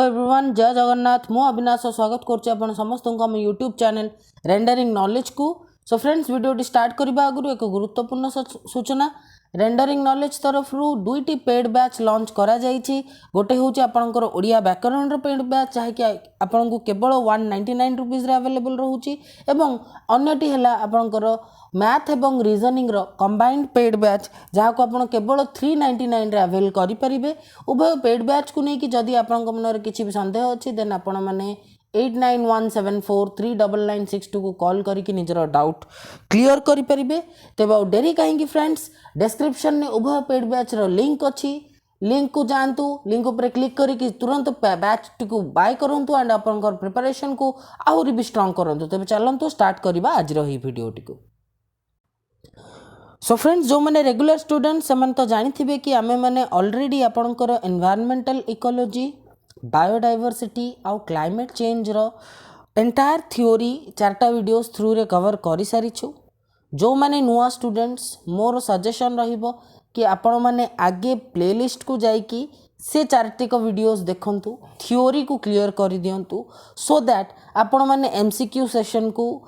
Everyone, जय जगन्नाथ। मु अविनाश स्वागत करुच्ची समस्त को आम यूट्यूब चैनल रेंडरिंग नॉलेज को। सो फ्रेंड्स, वीडियो स्टार्ट करने आगु एक गुरुत्वपूर्ण सूचना। रेंडरिंग नॉलेज तरफ दुईटी पेड बैच लॉन्च करा जाइछि। गोटे हूँ आपंकर ओडिया व्याकरण पेड बैच जहाँकि आपन को केवल 199 रुपीज अवेलेबल रोचे एवं अन्यटी है आपंकर मैथ एवं रीजनिंग कंबाइंड पेड बैच जहाँ को आप केवल 399 अवेल करें। उभय पेड बैच को लेकिन जदि आपन मन किसी भी संदेह अच्छी देन आपण मैंने 8917439962 को कॉल करके निजर डाउट क्लियर करेंगे। तेज आ डेरी कहीं फ्रेंड्स, डिस्क्रिप्शन में उभय पेड बैच लिंक अच्छी, लिंक को जातु, लिंक उपर क्लिक करके तुरंत बैच टी बाय करूँ एंड अपन प्रिपरेशन को आहरी भी स्ट्रॉन्ग करूँ। तेज चलतु स्टार्ट करवा आज वीडियो टी। सो फ्रेंड्स, जो मैंने रेगुलर स्टूडेंट से तो जानी कि आमे मैंने ऑलरेडी आपणकर एनवायरमेंटल इकोलॉजी, बायोडाइवर्सिटी आउ क्लाइमेट चेंज रो एंटायर थ्योरी 4टा वीडियोस थ्रू रे कवर कर सारी छु। जो मैंने नुआ स्टूडेंट्स मोर सजेशन रहिबो कि आपण मैंने आगे प्लेलिस्ट को जाइकी से 4टी को वीडियोस देखंतु, थ्योरी को क्लियर कर दियंतु, सो दैट आपण मैंने एमसीक्यू सेशन को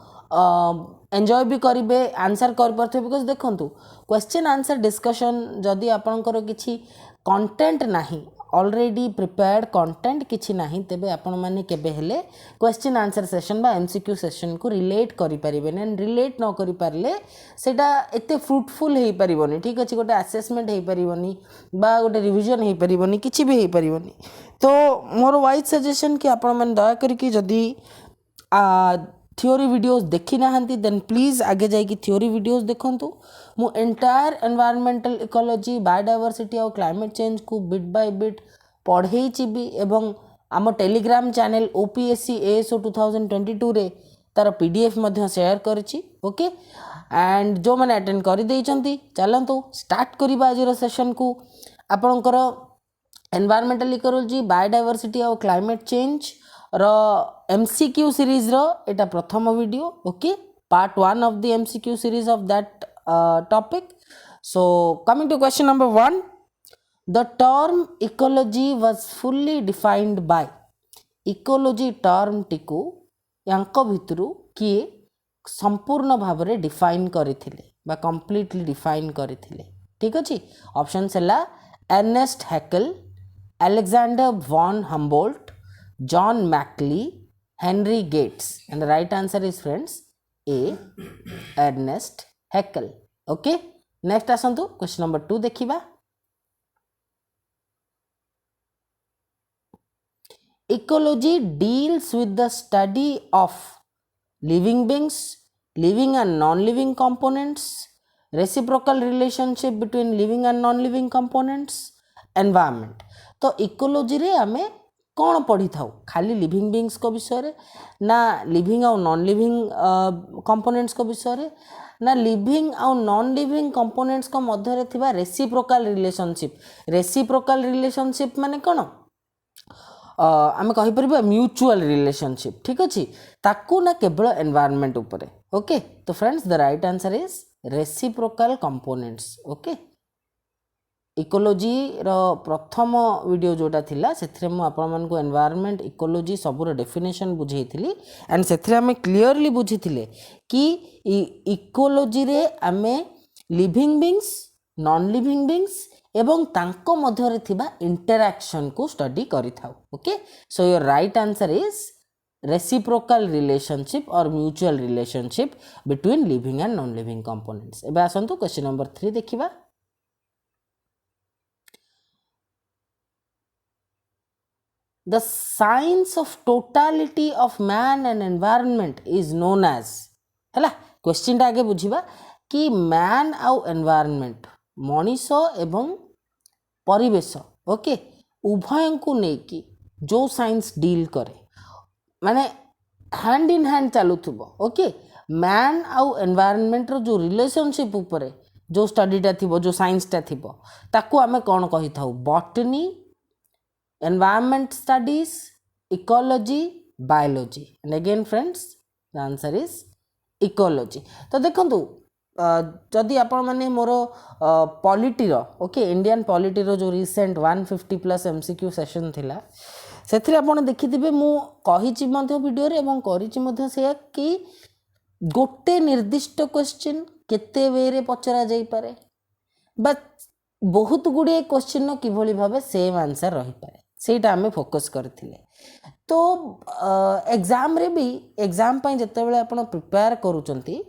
एंजॉय भी करेंगे, आंसर कर पारे। बिकज देखंतु क्वेश्चन आंसर डिस्कशन जदि आपणकर किछि कंटेंट नाही, ऑलरेडी प्रिपेयर्ड कंटेंट किछि नाही, तेबे आपण माने केबे हेले क्वेश्चन आंसर सेशन बा एमसीक्यू सेशन को रिलेट करि परिबेन। एंड रिलेट न करि पारले सेटा एते फ्रूटफुल हेई परिबोनी। ठीक अछि, गोटे असेसमेंट हेई परिबोनी बा गोटे रिवीजन हेई परिबोनी, किछि भी हेई परिबोनी। तो मोर वाइज सजेशन कि आपण माने दया करिकि जदि थ्योरी वीडियोस देखी ना देन प्लीज आगे जाइए थ्योरी वीडियोस देखंतु। मु एंटायर एनवायरमेंटल इकोलॉजी, बायोडाइवर्सिटी और क्लाइमेट चेंज को बिट बाय बिट पढ़ेछि भी एवं आम टेलीग्राम चैनल ओपीएससी एएसओ 2022 रे तार पीडीएफ मध्य शेयर करछि। ओके, एंड जो मैंने अटेंड कर देइचंती चलंतु स्टार्ट करिबा आज सेशन को। आपनकर एनवायरमेंटल इकोलॉजी, बायोडाइवर्सिटी और क्लाइमेट चेंज रो एमसीक्यू सीरीज रो एटा प्रथम video. Okay, part 1 of the MCQ series of that topic. So coming to question number 1, the term ecology was fully defined by. Ecology term टिकु यांको भितरु किए संपूर्ण भाव में डिफाइन करथिले बा कंप्लीटली डिफाइन करथिले। ठीक अछि, ऑप्शन हैला Ernst Haeckel, Alexander von Humboldt, John Mackley, Henry Gates, and the right answer is friends A, Ernest Haeckel. Okay, next आसंतु क्वेश्चन नंबर 2 देखिबा। Ecology deals with the study of living beings, living and non-living components, reciprocal relationship between living and non-living components, environment। तो ecology रे हमें कौन पढ़ी था? खाली living beings को विषय ना लिविंग और नॉन लिविंग कंपोनेंट्स को विषय ना लिविंग और नॉन लिविंग कंपोनेंट्स को मध्य रे थिबा रेसिप्रोकल रिलेशनशिप। रेसिप्रोकल रिलेशनशिप माने कौन? आम कहीपर म्यूचुअल रिलेशनशिप। ठीक अच्छे, ताकू ना केवल एनवायरनमेंट उपरे। ओके, तो friends the right answer is reciprocal components. Okay, ecology रो प्रथम वीडियो जोटा थिला सेथरे मु आपन मन को एनवायरनमेंट, इकोलॉजी सबुर डेफिनेशन बुझेइथिली एंड सेथरे हमें क्लियरली बुझिथिले कि इकोलॉजी रे आमे living beings, non living beings एवं तांको मध्य रे थिबा इंटरैक्शन को स्टडी करि थाउ। Okay, so your right answer is reciprocal relationship और mutual relationship between living and non living components. एबे आसंतु क्वेश्चन नंबर 3 देखिबा। The science of totality of man and environment is known as। है question टा आगे बुझीबा कि man आउ environment, Manish एवं परिवेश, ओके, उभय को लेकिन जो साइंस डील करे माने हैंड इन हैंड चलुथुबो। ओके, मैन आउ एनवायरनमेंट रो जो रिलेशनशिप ऊपर जो स्टडीटा थिबो, जो साइंसटा थिबो, ताकू आमे कोन कहि थाउ? Botany, environment studies, ecology, biology। and again friends the answer is ecology। तो देखंतु जदि आपण माने मोर पॉलिटी रो, ओके, इंडियन पॉलिटी रो जो रिसेंट 150 प्लस एमसीक्यू सेशन थिला से आपन देखिथिबे मु कहिछि मध्य वीडियो रे एवं करिछि मध्य से कि गोटे निर्दिष्ट क्वेश्चन केते वे रे पचरा जाई पारे बट बहुत गुड़े क्वेश्चन किभली भाबे सेम आंसर रही पारे सेटा आमे फोकस करथिले। तो एग्जाम रे भी एग्जाम पई जते बेले आपण प्रिपेयर करूचंती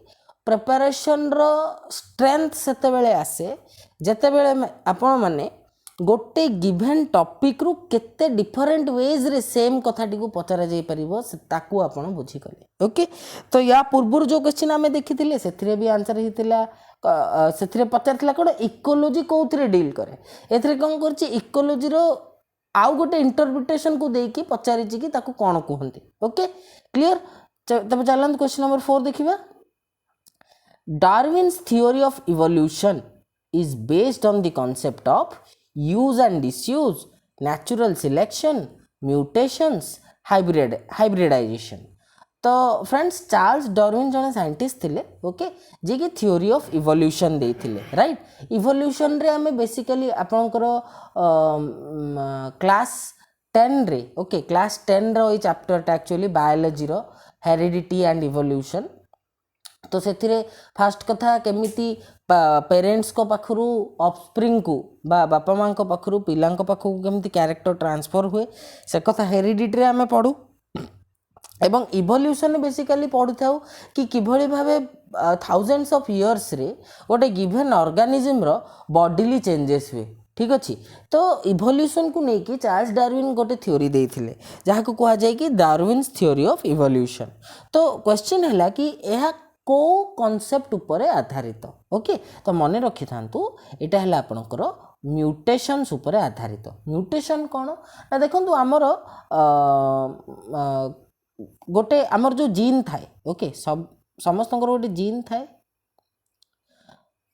प्रिपरेशन रो स्ट्रेंथ सेते बेले आसे जते बेले आपण माने गोटे गिवन टॉपिक रु केते डिफरेंट वेज रे सेम कथाटी को पचरा जाई परिबो ताकू आपण बुझी गले। ओके तो या पूर्व जो क्वेश्चन आमे देखिथिले सेथिरे भी आंसर हितिला सेथिरे पचारथिला कोन इकोलॉजी कोथरे डील करे एथरे कोन करछि इकोलॉजी रो आउ गोटे इंटरप्रिटेशन को देकी पचारि कि ताकू कोन कहंती। ओके क्लियर तब चलंत क्वेश्चन नंबर 4 देखिबा। Darwin's theory of evolution is based on the concept of use and disuse, natural selection, mutations, hybridization। तो फ्रेंड्स चार्ल्स डार्विन जने साइंटिस्ट थिले ओके जे कि थ्योरी ऑफ इवोल्यूशन देथिले राइट। इवोल्यूशन रे हमें बेसिकली आपनकर क्लास 10 रे ओके क्लास 10 रो ई चैप्टर एक्चुअली बायोलॉजी रो हेरिडिटी एंड इवोल्यूशन। तो से फास्ट कथा केमिति पेरेंट्स को पाखरु ऑफस्प्रिंग को बापा माँ को पाखरु पिला पाखु केमिति कैरेक्टर ट्रांसफर हुए से कथा हेरिडिटी रे आमे पढ़ू एवं इवोल्यूशन बेसिकली पढ़ु थाउ कि किभली भाबे थाउजेंड्स ऑफ इयर्स रे गोटे गिवन ऑर्गेनिज्म रो बॉडीली चेंजेस हुए ठीक अच्छी। तो इवोल्यूशन को लेकिन चार्ल्स डार्विन गोटे थ्योरी देथिले जहाँ को कहा जाए कि डार्विन्स थ्योरी ऑफ इवोल्यूशन। तो क्वेश्चन है कि यह को कॉन्सेप्ट ऊपर आधारित ओके तो मन रखि थांतु एटा है आपनकर म्यूटेशंस ऊपर आधारित। म्यूटेशन कौन ना देखंतु आमर गोटे आमर जो जीन थाए ओके सब समस्त गोटे जीन थाए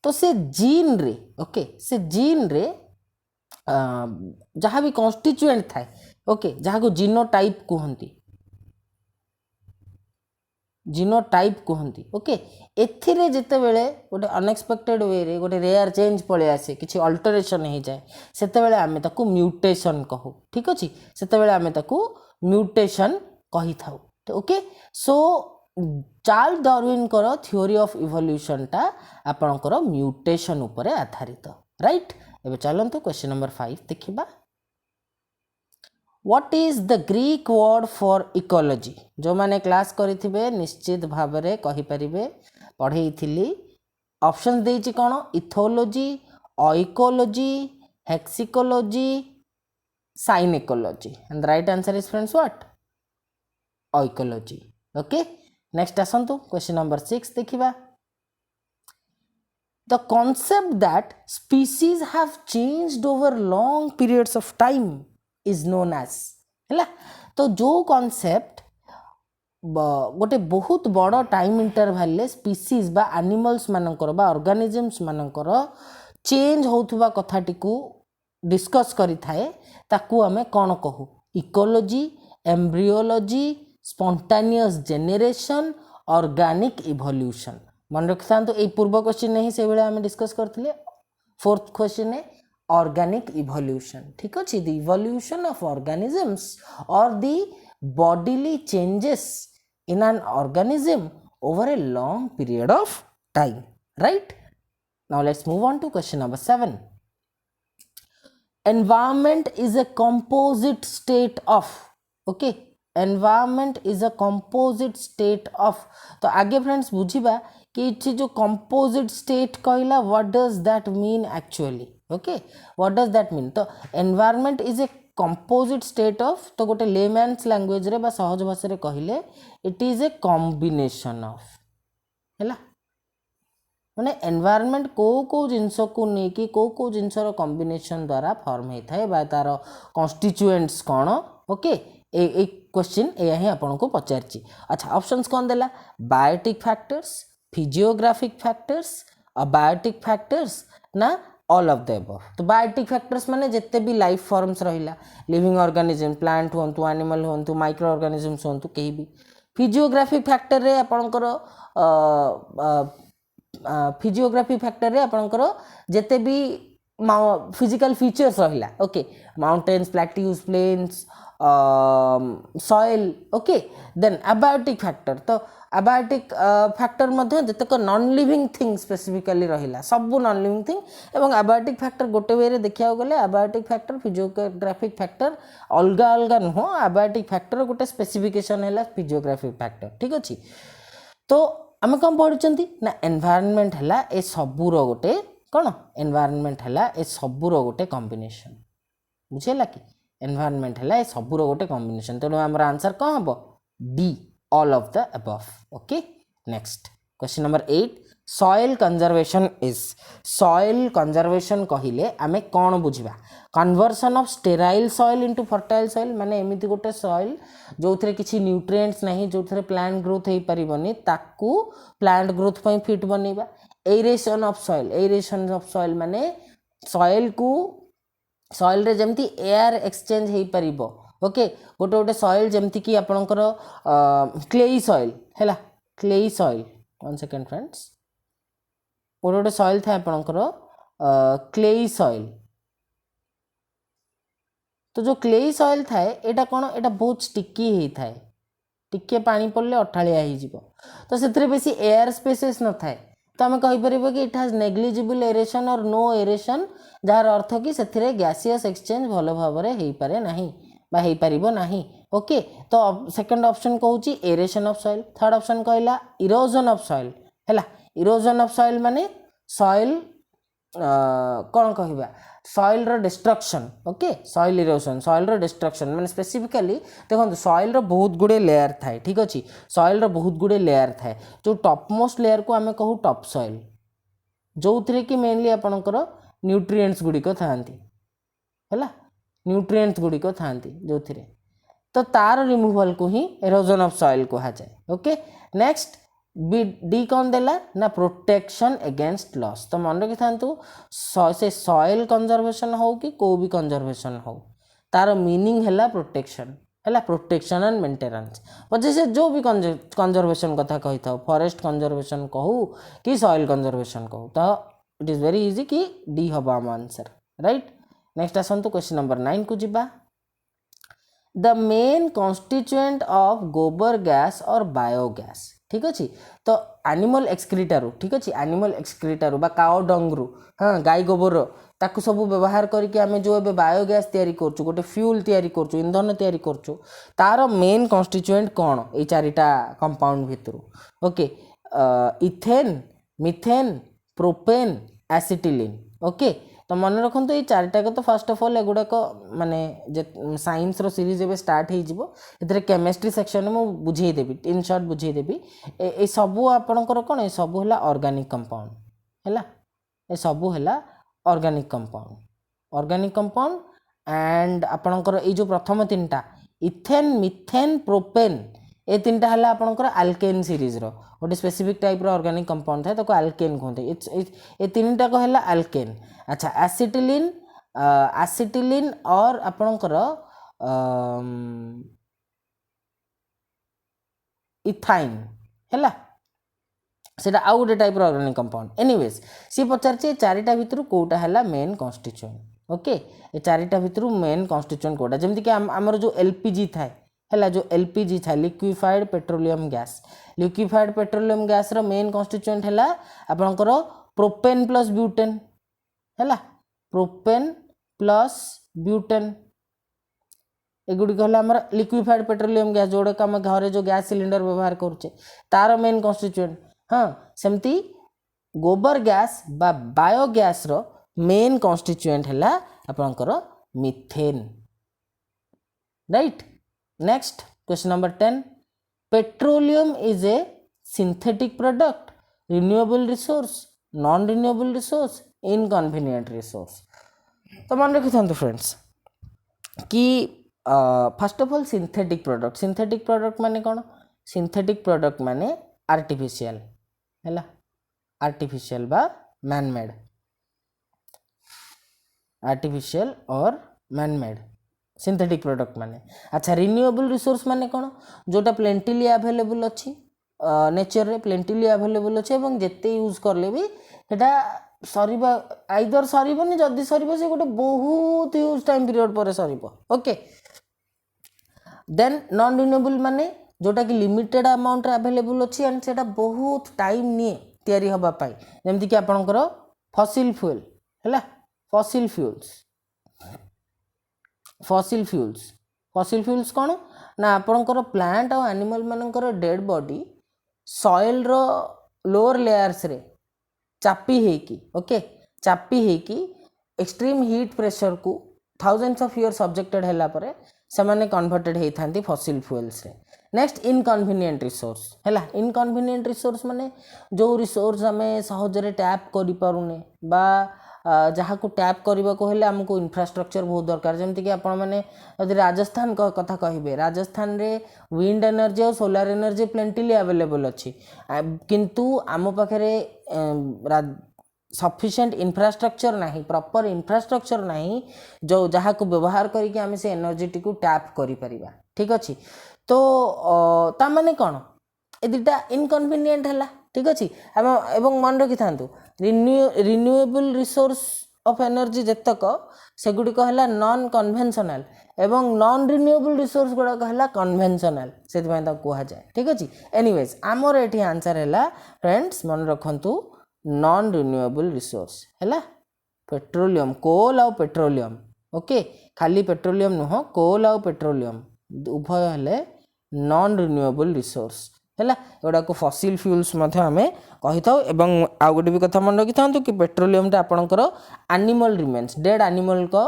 तो से जीन रे ओके से जीन रे जहाँ भी कॉन्स्टिट्यूएंट थाए ओके जहाँ को जीनोटाइप कहती जीनोटाइप कहती ओके एथिरे जिते बेले गोटे अनएक्सपेक्टेड वे रे गोटे रेयर चेंज पळे आसे किछि अल्टरेशन हो जाए सेते बेले आमे ताकू म्यूटेशन कहू ठीक अछि सेते बेले आमे ताकू म्यूटेशन कहि थाउ। तो ओके सो चार्ल्स डार्विन कर थ्योरी ऑफ इवोल्यूशन टा आपनकर म्यूटेशन ऊपर आधारित राइट। एबे चलंतु क्वेश्चन नंबर 5 देखिबा। What is the Greek word for ecology जो माने क्लास करिथिबे निश्चित भाव रे कहि परिबे पढ़ेई थिली ऑप्शंस देछि कोन ethology oecology hexicology synecology and the right answer is friends what oecology. Okay next आसंतु क्वेश्चन नंबर 6 देखिबा। The concept that species have changed over long periods of time is known as है तो जो concept गोटे बहुत बड़ time interval species बा animals मानकर बा ऑर्गेनिजम्स मानकर चेंज होथुबा कथाटी को डिस्कस करि थाए ताकू हमें कौन कहू ecology embryology spontaneous generation organic evolution. मन रखता तो ये पूर्व क्वेश्चन नहीं से बेले हमें डिस्कस करथिले। फोर्थ क्वेश्चन है ऑर्गेनिक इवोल्यूशन ठीक अच्छे द इवोल्यूशन ऑफ ऑर्गेनिजम्स और the bodily changes in an organism over a long period of time right. Now let's move on to question number 7। Environment is a composite state of okay environment is a composite state of. तो आगे friends बुझिबा कि इछि जो composite state कहला what does that mean actually okay what does that mean. तो environment is a composite state of तो गोटे लेमैन्स लैंग्वेज रे बा सहज भाषा रे कहिले it is a combination of हैला माने एनवायरनमेंट को जिनस को नेकी को जिनसर कॉम्बिनेशन द्वारा फॉर्म होता है बा तार कॉन्स्टिट्यूएंट्स कौन ओके ए क्वेश्चन यही आपन को पचारची। अच्छा ऑप्शंस कौन देला biotic factors physiographic factors abiotic factors ना ऑल ऑफ द अबव। तो बायोटिक फैक्टर्स माने जिते भी लाइफ फॉर्म्स रहिला लिविंग ऑर्गेनिज्म प्लांट होंतु एनिमल होंतु माइक्रो ऑर्गेनिजम्स होंतु कहीं भी। फिजियोग्राफिक फैक्टर रे आपनकर फिजियोग्राफी फैक्टर रे आपनकर जिते भी फिजिकल फीचर्स रहिला okay mountains plateaus plains soil okay then abiotic factor तो एबायोटिक फैक्टर मध्य जतक नॉन लिविंग थिंग स्पेसिफिकली रहिला सब नॉन लिविंग थिंग एवं एबायोटिक फैक्टर गोटे वे रे देखिया गले एबायोटिक फैक्टर फिजियोग्राफिक फैक्टर अलग अलग नुह एबायोटिक फैक्टर गोटे स्पेसिफिकेशन है फिजियोग्राफिक फैक्टर ठीक अच्छे तो आम कौन पढ़ी ना एनवायरनमेंट है ए सबूर गोटे कौन एनवायरनमेंट है ए सबूर गोटे कॉम्बिनेशन बुझेगा कि एनवायरनमेंट है ए सबूर गोटे कॉम्बिनेशन तेणु आम आंसर कौन हम D all of the above okay next question number 8 soil conservation is soil conservation कहिले आमे कौन बुझा conversion of sterile soil into fertile soil माने एमिति गोटे सॉइल जो थे किसी न्यूट्रिएंट्स नहीं जो थे प्लांट ग्रोथ हो पारिबनी ताकू प्लांट ग्रोथ पई फिट बनेबा एरेशन ऑफ सॉइल माने सॉइल को सॉइल रे जमती एयर एक्सचेंज हो पारिबो ओके गोटे गोटे सॉइल जमती कि आपणकर क्लेई सॉइल है clayey soil one second friends गोटे गोटे सॉइल था आपणकर क्लेई सॉइल तो जो क्लेई सॉइल थाए एटा कौन एटा बहुत स्टिकी होता है टिके पानी पड़े अठालिया हो तो से बेसी एयर स्पेसेस न थाए तो आम कहीपर कि इट हाज नेग्लिजिबल एरेशन और नो एरेशन जार अर्थ कि से गैसियस एक्सचेंज भल भाव में हो पारे नहीं बा हो पार नहीं ओके तो सेकंड ऑप्शन कहूँ aeration of soil third option कहला इरोजन ऑफ सॉइल है इरोजन ऑफ सॉइल माने सॉइल कौन कहवा सॉइल रो destruction okay soil erosion soil रो डिस्ट्रक्शन माने स्पेसिफिकली देखो सॉइल रो बहुत गुड़े लेयर थाए ठीक अच्छे सॉइल रो बहुत गुड़े लेयर थाए जो टॉप मोस्ट लेयर को आम कहू टॉप सॉइल जो थे कि मेनली आपणकर न्यूट्रिएंट्स गुड़िक था न्यूट्रिएंट्स गुड़िक था जो थे तो तार रिमूवल को ही एरोजन ऑफ सॉइल कहा जाए ओके नेक्स्ट डी कौन देला ना प्रोटेक्शन अगेंस्ट लॉस तो मन रखी था से सॉइल कंजर्वेशन हो कि को भी कंजर्वेशन हो तार मीनिंग है प्रोटेक्शन है प्रोटेक्शन एंड मेंटेनेंस वजह से जो भी कंजर्वेशन कथा कही था फॉरेस्ट कंजर्वेशन कहू कि सॉइल कंजर्वेशन कहू तो इट इज वेरी इजी कि डी हम आम आंसर राइट नेक्स्ट आसतु क्वेश्चन नंबर 9 को जिबा the main constituent of gobar gas और बायोगैस ठीक अच्छे तो एनिमल एक्सक्रीटारू ठीक अच्छे एनिमल एक्सक्रीटारू बा काओ डंगरू हाँ गाई गोबर ताकू सब व्यवहार करके आम जो ए बायोगैस तैयारी करछु गोटे फ्यूल तैयारी करछु इंधन तैयारी करछु तार मेन कॉन्स्टिट्यूएंट कौन ये चारिटा कंपाउंड भितर okay ethane methane propane acetylene okay तो मन रखु ये चारिटा तो फर्स्ट ऑफ ऑल एगुड़ाक माने साइंस रो सीरीज एवं स्टार्ट हो केमिस्ट्री सेक्शन में मुझे बुझेदेवी इन शॉर्ट बुझेदेवी ए सबू आपणकर कौन ये सबू है ऑर्गेनिक कंपाउंड है ए सबू है ऑर्गेनिक कंपाउंड एंड आपणकर ये जो प्रथम तीन टा इथेन मिथेन प्रोपेन ये तीन टा है आपणकर आल्केन सीरीज रो गोटे स्पेसिफिक टाइप रो ऑर्गेनिक कंपाउंड था तो आल्केन कहते ये तीन टा को है आल्केन अच्छा एसिटिलीन और आपणकर इथाइन है सेटा आउ गोटे type organic compound anyways see पचार चारिटा भितर कोटा है मेन कॉन्स्टिट्यूएंट ओके ये चारिटा भितर मेन कॉन्स्टिट्यूएंट कोटा जमती कि आमर जो एलपीजी थाए है जो एलपीजी था लिक्विफाइड पेट्रोलियम गैस रो मेन कॉन्स्टिट्यूएंट है आपणकर प्रोपेन प्लस ब्यूटेन है प्रोपेन प्लस ब्यूटेन एगुड़िक है लिक्विफाइड पेट्रोलियम गैस जोड़ा आम घर जो गैस सिलिंडर व्यवहार करुचे तार मेन कॉन्स्टिट्यूएंट हाँ सेमती गोबर गैस बा बायोगैस रो मेन कॉन्स्टिट्यूएंट है आपणकर methane right next question number 10 petroleum is a synthetic product renewable resource non renewable resource inconvenient resource तो मन रखी था फ्रेंड्स कि first of all synthetic product माने कौन सिंथेटिक प्रोडक्ट माने आर्टिफिशियल है आर्टिफिशियल बा मैनमेड आर्टिफिशियल और मैनमेड सिंथेटिक प्रोडक्ट माने अच्छा रिन्यूएबल रिसोर्स माने कौन जोटा प्लेंटिली अवेलेबल अच्छी नेचर रे प्लेंटिली अवेलेबल अच्छे और जिते यूज करले भी सेटा सरीबा आइदर सरबनी जदि सरब से गोटे बहुत ह्यूज टाइम पीरियड पर सरब ओके देन नॉन रिन्यूएबल माने जोटा कि लिमिटेड अमाउंट अवेलेबल अच्छी एंड से बहुत टाइम निए तैयारी हवा पाई जमती कि आपणकर फसिल फ्यूल है फसिल फ्यूल्स फसिल फ्यूल्स फसिल फ्यूल्स कौन ना आपणकर प्लांट और एनिमल मानकर डेड बॉडी सॉइल रो लोअर लेयर्स रे चापी हेकी ओके चापी हेकी एक्सट्रीम हीट प्रेशर को थाउजेंड्स ऑफ ईयर सब्जेक्टेड हैला परे सेमाने कन्वर्टेड हेई थांती फसिल फ्यूल्स रे नेक्स्ट इनकन्वीनियंट रिसोर्स हैला इनकन्वीनियंट रिसोर्स माने जो रिसोर्स आमे सहजरे टैप करि पारुने बा जहाँ को टैप करने को हेले हमको इंफ्रास्ट्रक्चर बहुत दरकार जमती कि आपण मैंने यदि राजस्थान कथा कहे राजस्थान रे विंड एनर्जी और सोलार एनर्जी प्लेंटिली अवेलेबल अच्छी किंतु आम पाखे सफिशिएंट इंफ्रास्ट्रक्चर नहीं प्रॉपर इंफ्रास्ट्रक्चर नहीं जो जहाँ को व्यवहार करके आम से एनर्जी टी को टैप करि परिबा ठीक अच्छे तो ता माने कौन ए दुटा इनकन्वीनियंट है ठीक अच्छे एवं मन रखि था रिन्यूएबल रिसोर्स ऑफ एनर्जी जेतक सेगुड़िक है नॉन कन्वेंशनल एवं नॉन रिन्यूएबल रिसोर्स गुड़ाक है कन्वेंशनल से कह जाए ठीक अच्छे एनीवेज आमर ये आंसर है फ्रेंड्स मन रखु नॉन रिन्यूएबल रिसोर्स है पेट्रोलियम कोल आउ पेट्रोलियम ओके खाली पेट्रोलियम नुह कोल आउ पेट्रोलियम उभय हेले नॉन रिन्यूएबल रिसोर्स है एगुड़ा को फसिल फ्यूल्स आम कही था आउ गोटे भी कथा मन रखि था कि पेट्रोलियम आपणकर एनिमल रिमेन्स डेड एनिमल को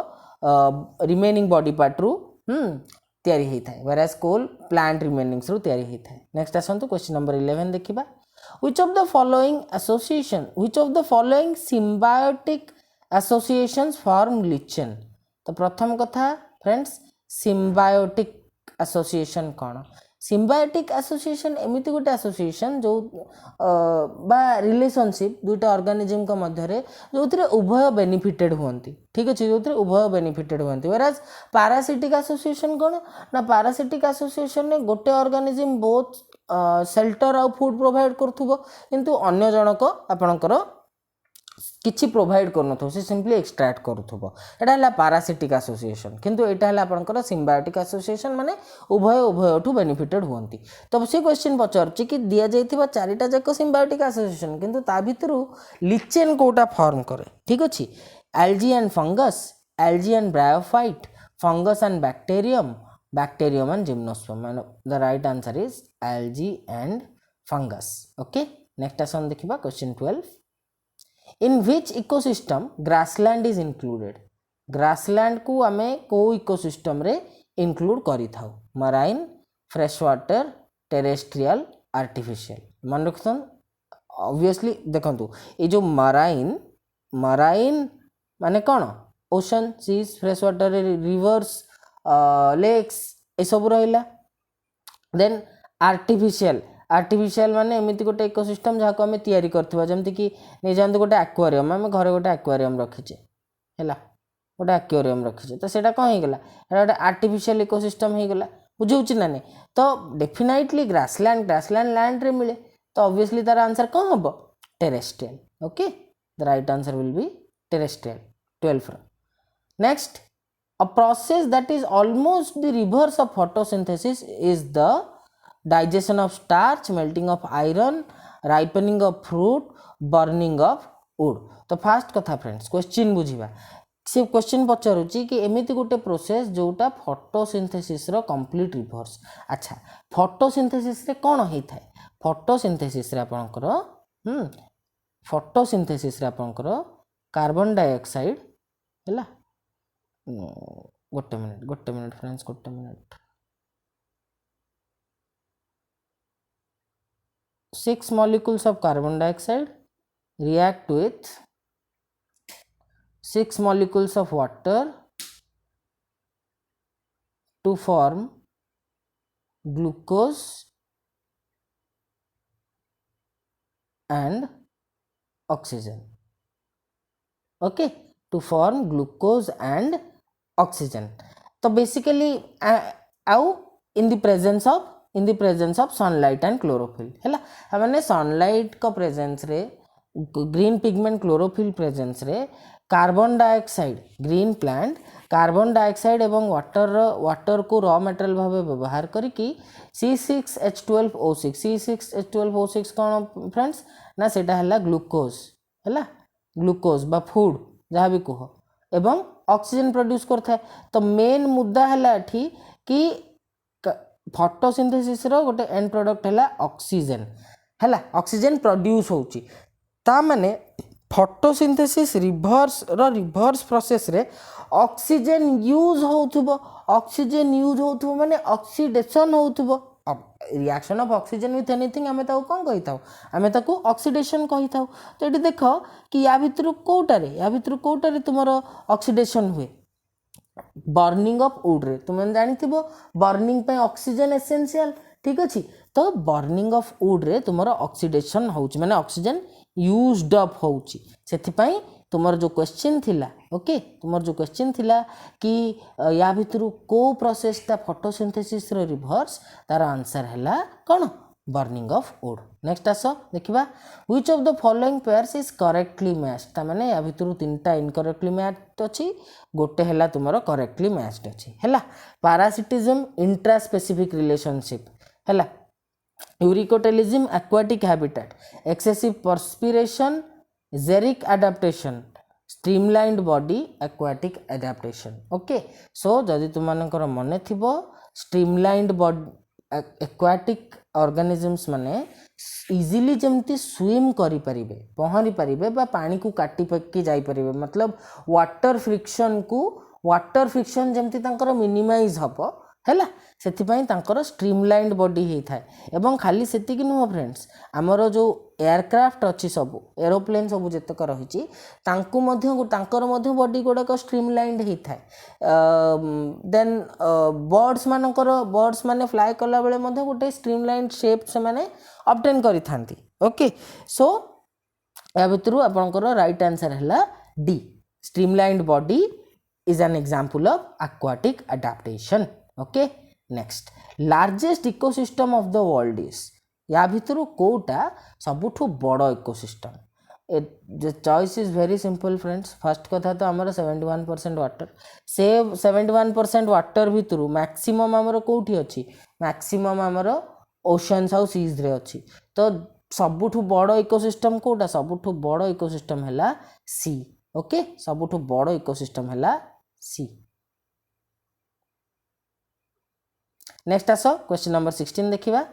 रिमेनिंग बॉडी पार्ट रु तैयारी होता है वेराज कोल प्लांट रिमेनिंग्स रु तैयारी होता है नेक्स्ट आसतु क्वेश्चन नंबर 11 देखा which of the following symbiotic associations form lichen तो प्रथम कथा फ्रेंड्स symbiotic association कौन सिम्बायोटिक एसोसिएशन एमती गोटे एसोसिएशन जो बा रिलेशनशिप दुईटा ऑर्गेनिज्म का मध्य जो उभय बेनिफिटेड हुंती ठीक अच्छे जो उभय बेनिफिटेड हुंती वेराज पैरासिटिक एसोसिएशन कौन ना पैरासिटिक एसोसिएशन ने गोटे ऑर्गेनिज्म बोथ शेल्टर आउ फूड प्रोवाइड करुथुबो किंतु अन्य जनक आपणकर किछि प्रोवाइड करनथो से सिंपली एक्सट्रैक्ट करुथुबो एटा हला पैरासिटिक एसोसिएशन किंतु एटा हला आपणकर सिम्बायोटिक एसोसिएशन माने उभयठू बेनिफिटेड हुंती तो से क्वेश्चन पचारछि कि दिया जाइथिबा चारिटा जाक सिम्बायोटिक एसोसिएशन किंतु ता भितरु लिचेन कोटा फॉर्म करे ठीक अछि algae and fungus algae and bryophyte fungus and bacterium and gymnosperm and the right answer is algae and fungus okay next आसन देखिबा question 12 in which ecosystem grassland is included grassland को आमे को ecosystem रे include करि थाउ marine fresh water terrestrial artificial मन रखथन ऑब्वियसली देखंतु ए जो मराइन माने कोन ocean seas fresh water rivers lakes ये सब रहा देन आर्टिफिशियल माने एमती गोटे इकोसिस्टम जहाँ को आम तैयारी करथिबा जमती कि नहीं जानते गोटे एक्वेरियम आम घरे गोटे एक्वेरियम रखीचे है गोटे एक्वेरियम रखीचे तो सेटा कौन हो गला गोटे आर्टिफिशियल इकोसिस्टम हो गला बुझे ना नहीं तो डेफिनेटली ग्रासलैंड लैंड रे मिले तो ऑब्वियसली तार आंसर कौन हम terrestrial okay the right answer will B terrestrial 12 next A process that is almost the reverse of photosynthesis is the digestion of starch, melting of iron, ripening of fruit, burning of wood. तो fast कथा friends question बुझिबा से question पचारुची कि एमिति गोटे process जोटा photosynthesis रो complete reverse अच्छा photosynthesis रे कोन होई थाए फोटोसिंथेसिस रे आपनकर कार्बन डाइऑक्साइड हैला गोटे मिनट फ्रेंड्स गोटे minute 6 molecules of carbon dioxide react with 6 molecules of water to form glucose and oxygen okay to form glucose and oxygen तो बेसिकली आउ in the presence of sunlight and chlorophyll है मैंने sunlight को presence रे green pigment chlorophyll presence रे carbon dioxide green plant carbon dioxide एवं water को raw material भाव व्यवहार करके C6H12O6 C6H12O6 कौन फ्रेंड्स ना सेटा है ग्लूकोज है ग्लूकोज बा फूड जहाँ भी कह एवं ऑक्सीजन प्रोड्यूस करता है। तो मेन मुद्दा है कि फोटोसिंथेसिस रो गोटे एंड प्रोडक्ट है ऑक्सीजन है ऑक्सीजन प्रोड्यूस होची ता माने फोटोसिंथेसिस रिवर्स प्रोसेस रे ऑक्सीजन यूज होथुबो माने ऑक्सीडेशन होथुबो reaction of oxygen with anything आमे ताको कोन कहि थाउ आमे ताको ऑक्सीडेशन कहि थाउ। तो एटी देखो कि या भितर कोटारे तुमरो ऑक्सीडेशन हुए बर्निंग ऑफ वुड रे तुम जानिथिबो बर्निंग पे ऑक्सीजन एसेंशियल ठीक अछि। तो बर्निंग ऑफ वुड रे तुमरो ऑक्सीडेशन होउची माने ऑक्सीजन यूज्ड अप होउची सेथि पई तुमर जो क्वेश्चन थिला ओके तुमर जो क्वेश्चन थिला कि या भितर को प्रोसेस ता फोटोसिंथेसिस रो रिवर्स तार आंसर हैला कोन बर्निंग ऑफ वुड। नेक्स्ट आसो देखिबा which of the following pairs is correctly matched ता माने या भितर तीनटा इनकरेक्टली मैच्ड अछि गोटे हैला तुमरो करेक्टली मैच्ड अछि हैला पैरासिटिज्म इंट्रा स्पेसिफिक रिलेशनशिप हैला uricotelism aquatic habitat excessive perspiration xeric adaptation streamlined body aquatic adaptation okay. So जदि तुमनकर मन थिबो स्ट्रीमलाइंड बॉडी एक्वाटिक ऑर्गेनिजम्स माने इजीली जमती स्विम करि परिबे पहरी परिबे बा पानी को काटी पक्की जाई परिबे मतलब वाटर फ्रिक्शन जमती तांकर मिनिमाइज हबो हैला सेथिपाई तांकर स्ट्रीमलाइंड बॉडी ही थाए एवं खाली सेतिक नुह फ्रेंड्स आमर जो एयरक्राफ्ट अच्छी सब एरोप्लेन सब जेतक रही तांकर बॉडी गुड़ाक स्ट्रीमलाइंड ही थाए। देन बर्ड्स माने फ्लाए कला बेले गोटे स्ट्रीमलाइंड शेप से माने ऑब्टेन करि थांती ओके। सो या भितरु आपनकर राइट आंसर हैला D streamlined body is an example of aquatic adaptation okay. Next largest ecosystem of the world is या भितर कोटा सबुठु बड़ ecosystem the choice is very simple friends. First कथा तो आमर 71% वाटर से 71% वाटर भितर मैक्सिमम आमर कोठी अछि मैक्सिमम आमर ओशंस आउ सीज रे अछि। तो सबुठु बड़ इकोसिस्टम कोटा सबुठु बड़ इकोसिस्टम हैला सी ओके सबुठु बड़ इकोसिस्टम हैला सी। नेक्स्ट आसो क्वेश्चन नंबर 16 देखिबा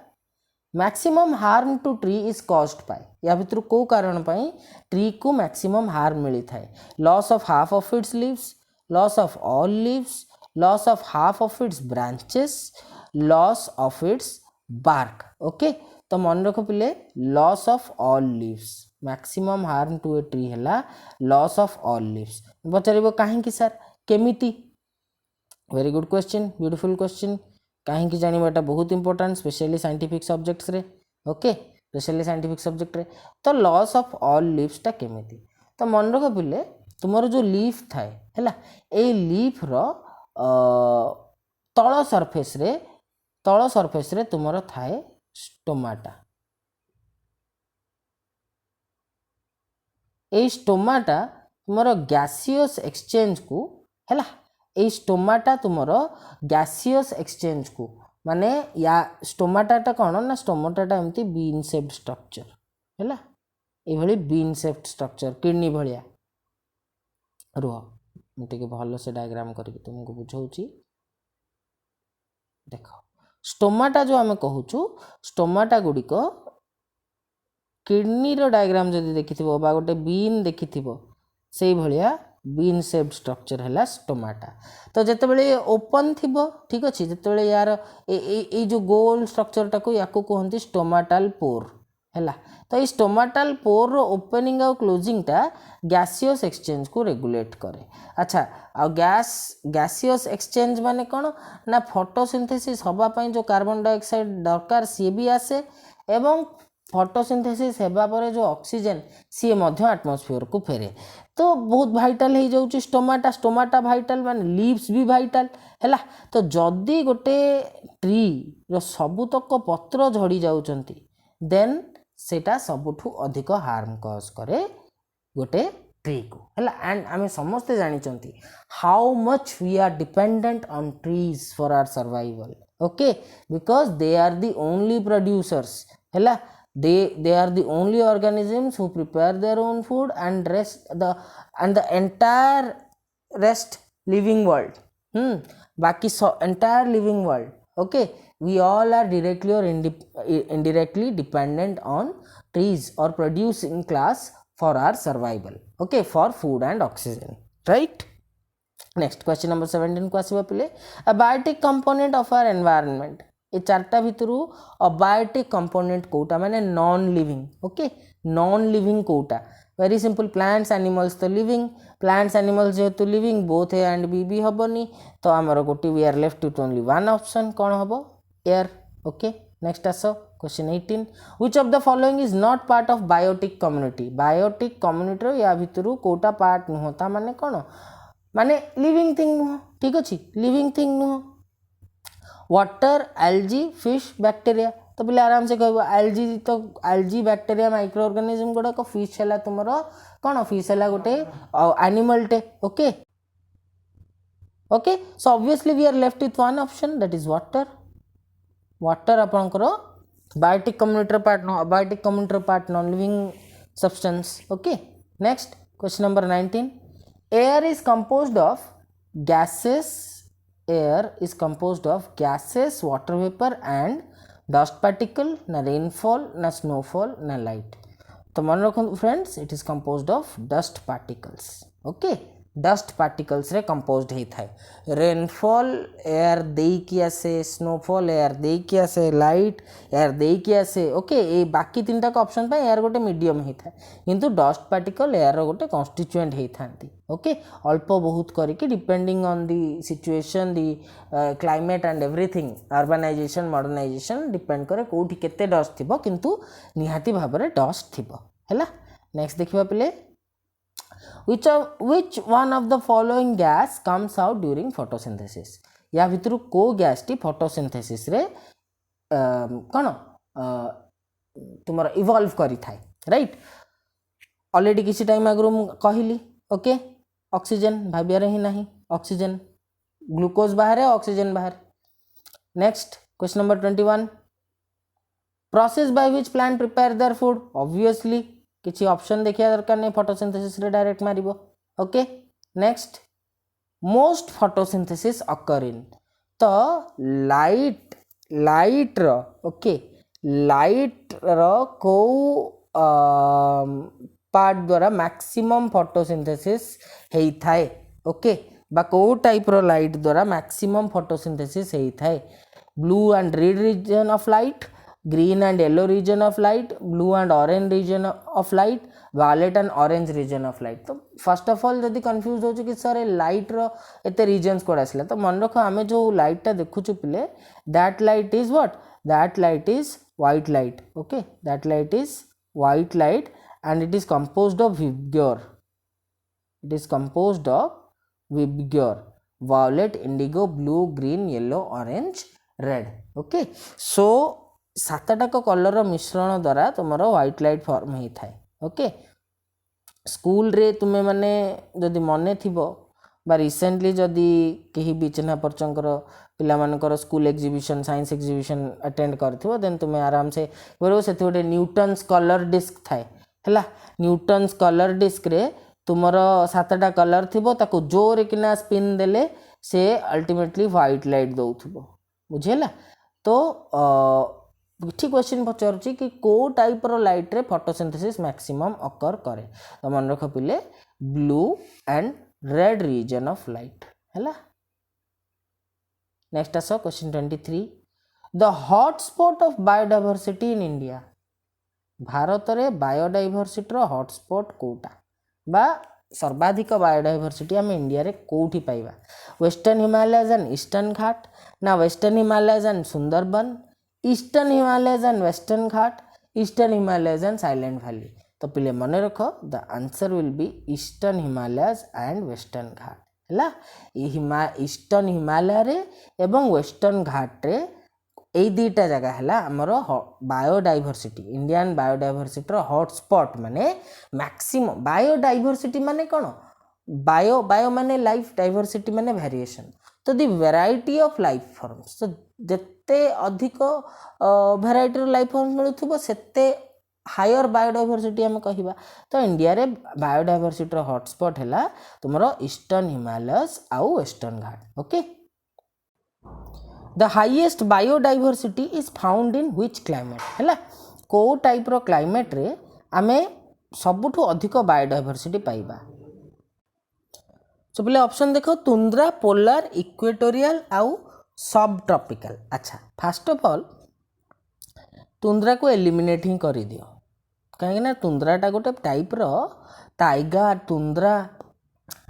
maximum harm to tree is caused by या भितर को कारण पाई ट्री को मैक्सिमम हार्म मिली थाए loss of half of its leaves loss of all leaves loss of half of its branches loss of its bark okay. तो मन रख पिले loss of all leaves maximum harm to a tree हैला loss of all leaves पचारिबो काहेकि sir केमिति very good question beautiful question कहीं जाना बहुत इंपोर्टेंट स्पेशली साइंटिफिक सब्जेक्ट्स रे ओके स्पेशली साइंटिफिक सब्जेक्ट रे। तो लॉस ऑफ ऑल लीव्स टा केमिति तो मन रख पिले तुमर जो लीफ थाए हैला ए लीफ रो तଳ सरफेस रे तुमर थाए स्टोमाटा ए स्टोमाटा तुमर गैसियस एक्सचेंज को हैला ए स्टोमाटा तुमर गैसियस एक्सचेंज को माने या स्टोमाटाटा कौन ना स्टोमाटाटा एमती बीन शेप्ड स्ट्रक्चर हैला ए भली बीन शेप्ड स्ट्रक्चर किडनी भलिया रुह मुझे भल से डायग्राम करके तुमको बुझाऊँ देख स्टोमाटा जो आम कहूँ स्टोमाटा गुड़िक किडनी रो डायग्राम जब देखि गोटे बीन देखि से भलिया बीन शेप्ड स्ट्रक्चर है स्टोमाटा। तो जितेबाला ओपन थी ठीक अच्छे जितेबाला यार ए जो गोल स्ट्रक्चर टाक या कहते स्टोमाटाल पोर है। तो ये स्टोमाटाल पोर रो ओपनिंग आउ क्लोजिंग टा गैसियस एक्सचेंज को रेगुलेट करे। अच्छा आ गैसियस एक्सचेंज माने कौन ना फोटोसिंथेसिस हवापाई जो कार्बन डाइऑक्साइड दरकार सी भी आसे एवं फोटोसिंथेसिस हेबा परे जो ऑक्सीजन सी मध्य एटमॉस्फेयर को फेरे। तो बहुत भाइटाल हो जाउची स्टोमाटा भाइटाल माने लीव्स भी भाइटाल हैला। तो जदि गोटे ट्री रो सबुतक पत्र झड़ी जाउचंती देन सेटा सबुठु अधिक हार्म कॉज करे गोटे ट्री को है एंड आम समस्ते जानी how much we are dependent on trees for our survival okay because they are the only producers है they are the only organisms who prepare their own food and the entire rest living world बाकी entire living world okay we all are directly or indirectly dependent on trees or producing class for our survival okay for food and oxygen right next question number 17 को आसीबा पिले a biotic component of our environment ये चार्टा भितर abiotic component कोटा माने non living okay non living कोटा very simple plants animals तो living plants animals जेहेतु living both A and B भी हेनी तो आमर गोटे we are left with only one option कौन हम एयर ओके नेक्स्ट आस question 18 which of the following is not part of biotic community या भितर कोटा पार्ट नुह ता माने कौन माने लिविंग थिंग नुह ठीक अच्छे लिविंग थिंग नुह वाटर एलजी फिश बैक्टेरिया तो पिले आराम से कह एलजी बैक्टेरिया माइक्रो ऑर्गेनिज्म गुड़ाक फिश है तुम कौन फिश है गोटे एनिमल टे okay okay so obviously we are left with one option that is water आपंकर biotic community part biotic community part non living substance okay next question number 19 air is composed of gases air is composed of gases water vapor and dust particle na rainfall na snowfall na light तो मन रखो friends it is composed of dust particles okay dust particles रे composed हे थाए rainfall air देई कि आसे snowfall air देई कि आसे लाइट एयर देई कि आसे ओके ए बाकी तीनटा का ऑप्शन पे एयर गोटे मीडियम हे थाए किंतु डस्ट पार्टिकल एयर गोटे कॉन्स्टिट्यूएंट हे थांती ओके अल्प बहुत करके depending on the situation the climate and everything urbanisation modernisation depend करे कोठी केते डस्ट थिबो किंतु निहाती भाबरे डस्ट थिबो हैला नेक्स्ट देखिबा पिले which one of the following gas comes out during photosynthesis या भितर को गैस टी photosynthesis रे कौन तुमर इवॉल्व करी थाए राइट ऑलरेडी किसी टाइम आगु कहली ओके ऑक्सीजन भाबियार ही नहीं ऑक्सीजन ग्लूकोज बाहर ऑक्सीजन बाहर next question number 21 process by which plant prepare their food obviously किसी ऑप्शन देखिया दरकार नहीं फोटोसिंथेसिस रे डायरेक्ट मारिबो okay next most photosynthesis occur in तो लाइट रो ओके लाइट रो को पार्ट द्वारा मैक्सिमम फोटोसिंथेसिस हेई थाए ओके बा को टाइप रो लाइट द्वारा मैक्सिमम फोटोसिंथेसिस हेई थाए blue and red region of light green and yellow region of light blue and orange region of light violet and orange region of light तो first of all जदि confuse हो कि sir light रो एते regions code आसला तो मन रख आमे जो लाइट टा देखुछु पिले that light is what that light is white light okay that light is white light and it is composed of VIBGYOR violet indigo blue green yellow orange red okay so सातटाक colour मिश्रण द्वारा तुम white light form होता है okay school रे तुम्हें माने जदि मन थी रिसेंटली जदि कहीं भी चिन्ह परचंकर पिलामानकर school exhibition science exhibition attend कर देन तुम्हें आराम से से गोटे न्यूटन्स कलर डिस्क थाए है न्यूटन्स कलर डिस्क रे तुमर सातटा कलर थी ताको जोर किना स्पिन देले से अल्टीमेटली व्हाइट लाइट दौथबो बुझेला तो ठीक क्वेश्चन पचारुची कि को टाइप रो लाइट रे फोटोसिंथेसिस मैक्सिमम अकर करे तो मन रख पिले blue and red region of light हैला नेक्स्ट आसो question 23 the hotspot of biodiversity in India Bharat रे बायोडायवर्सिटी रो हॉटस्पॉट कोटा बा सर्वाधिक बायोडायवर्सिटी आम इंडिया रे कोठी पाइबा western Himalayas and eastern Ghat ना western Himalayas and Sundarban eastern Himalayas and western Ghat eastern Himalayas and silent valley तो पिले मन रख the answer will be eastern Himalayas and western Ghat है ईस्टर्न हिमालय रे एवं वेस्टर्न घाट रे एई दुईटा जगह है आमर बायोडाइवर्सिटी इंडियन बायोडाइवर्सिटी हॉटस्पॉट माने मैक्सिमम बायोडाइवर्सिटी माने कौन बायो बायो माने लाइफ डाइवर्सिटी माने वेरिएशन तो दी वेराइटी ऑफ लाइफ फॉर्म्स तो जिते अधिक वेराइटी लाइफ फॉर्म मिलुथिबो सेते हायर बायोडाइवर्सिटी आम कहवा तो इंडिया रे बायोडाइवर्सिटी हॉटस्पॉट है तुमर ईस्टर्न हिमालयस आउ western Ghat okay the highest biodiversity is found in which climate है को टाइप रो क्लाइमेट रे आमे सबुठु अधिक बायोडाइवर्सिटी पाइबा तो पहले ऑप्शन देखो तुंद्रा पोलर इक्वेटोरियल आउ सब ट्रॉपिकल अच्छा फर्स्ट ऑफ ऑल तुंद्रा को एलिमिनेट ही कर दियो कहीं ना तुंद्राटा गोटे टाइप रो टाइगा तुंद्रा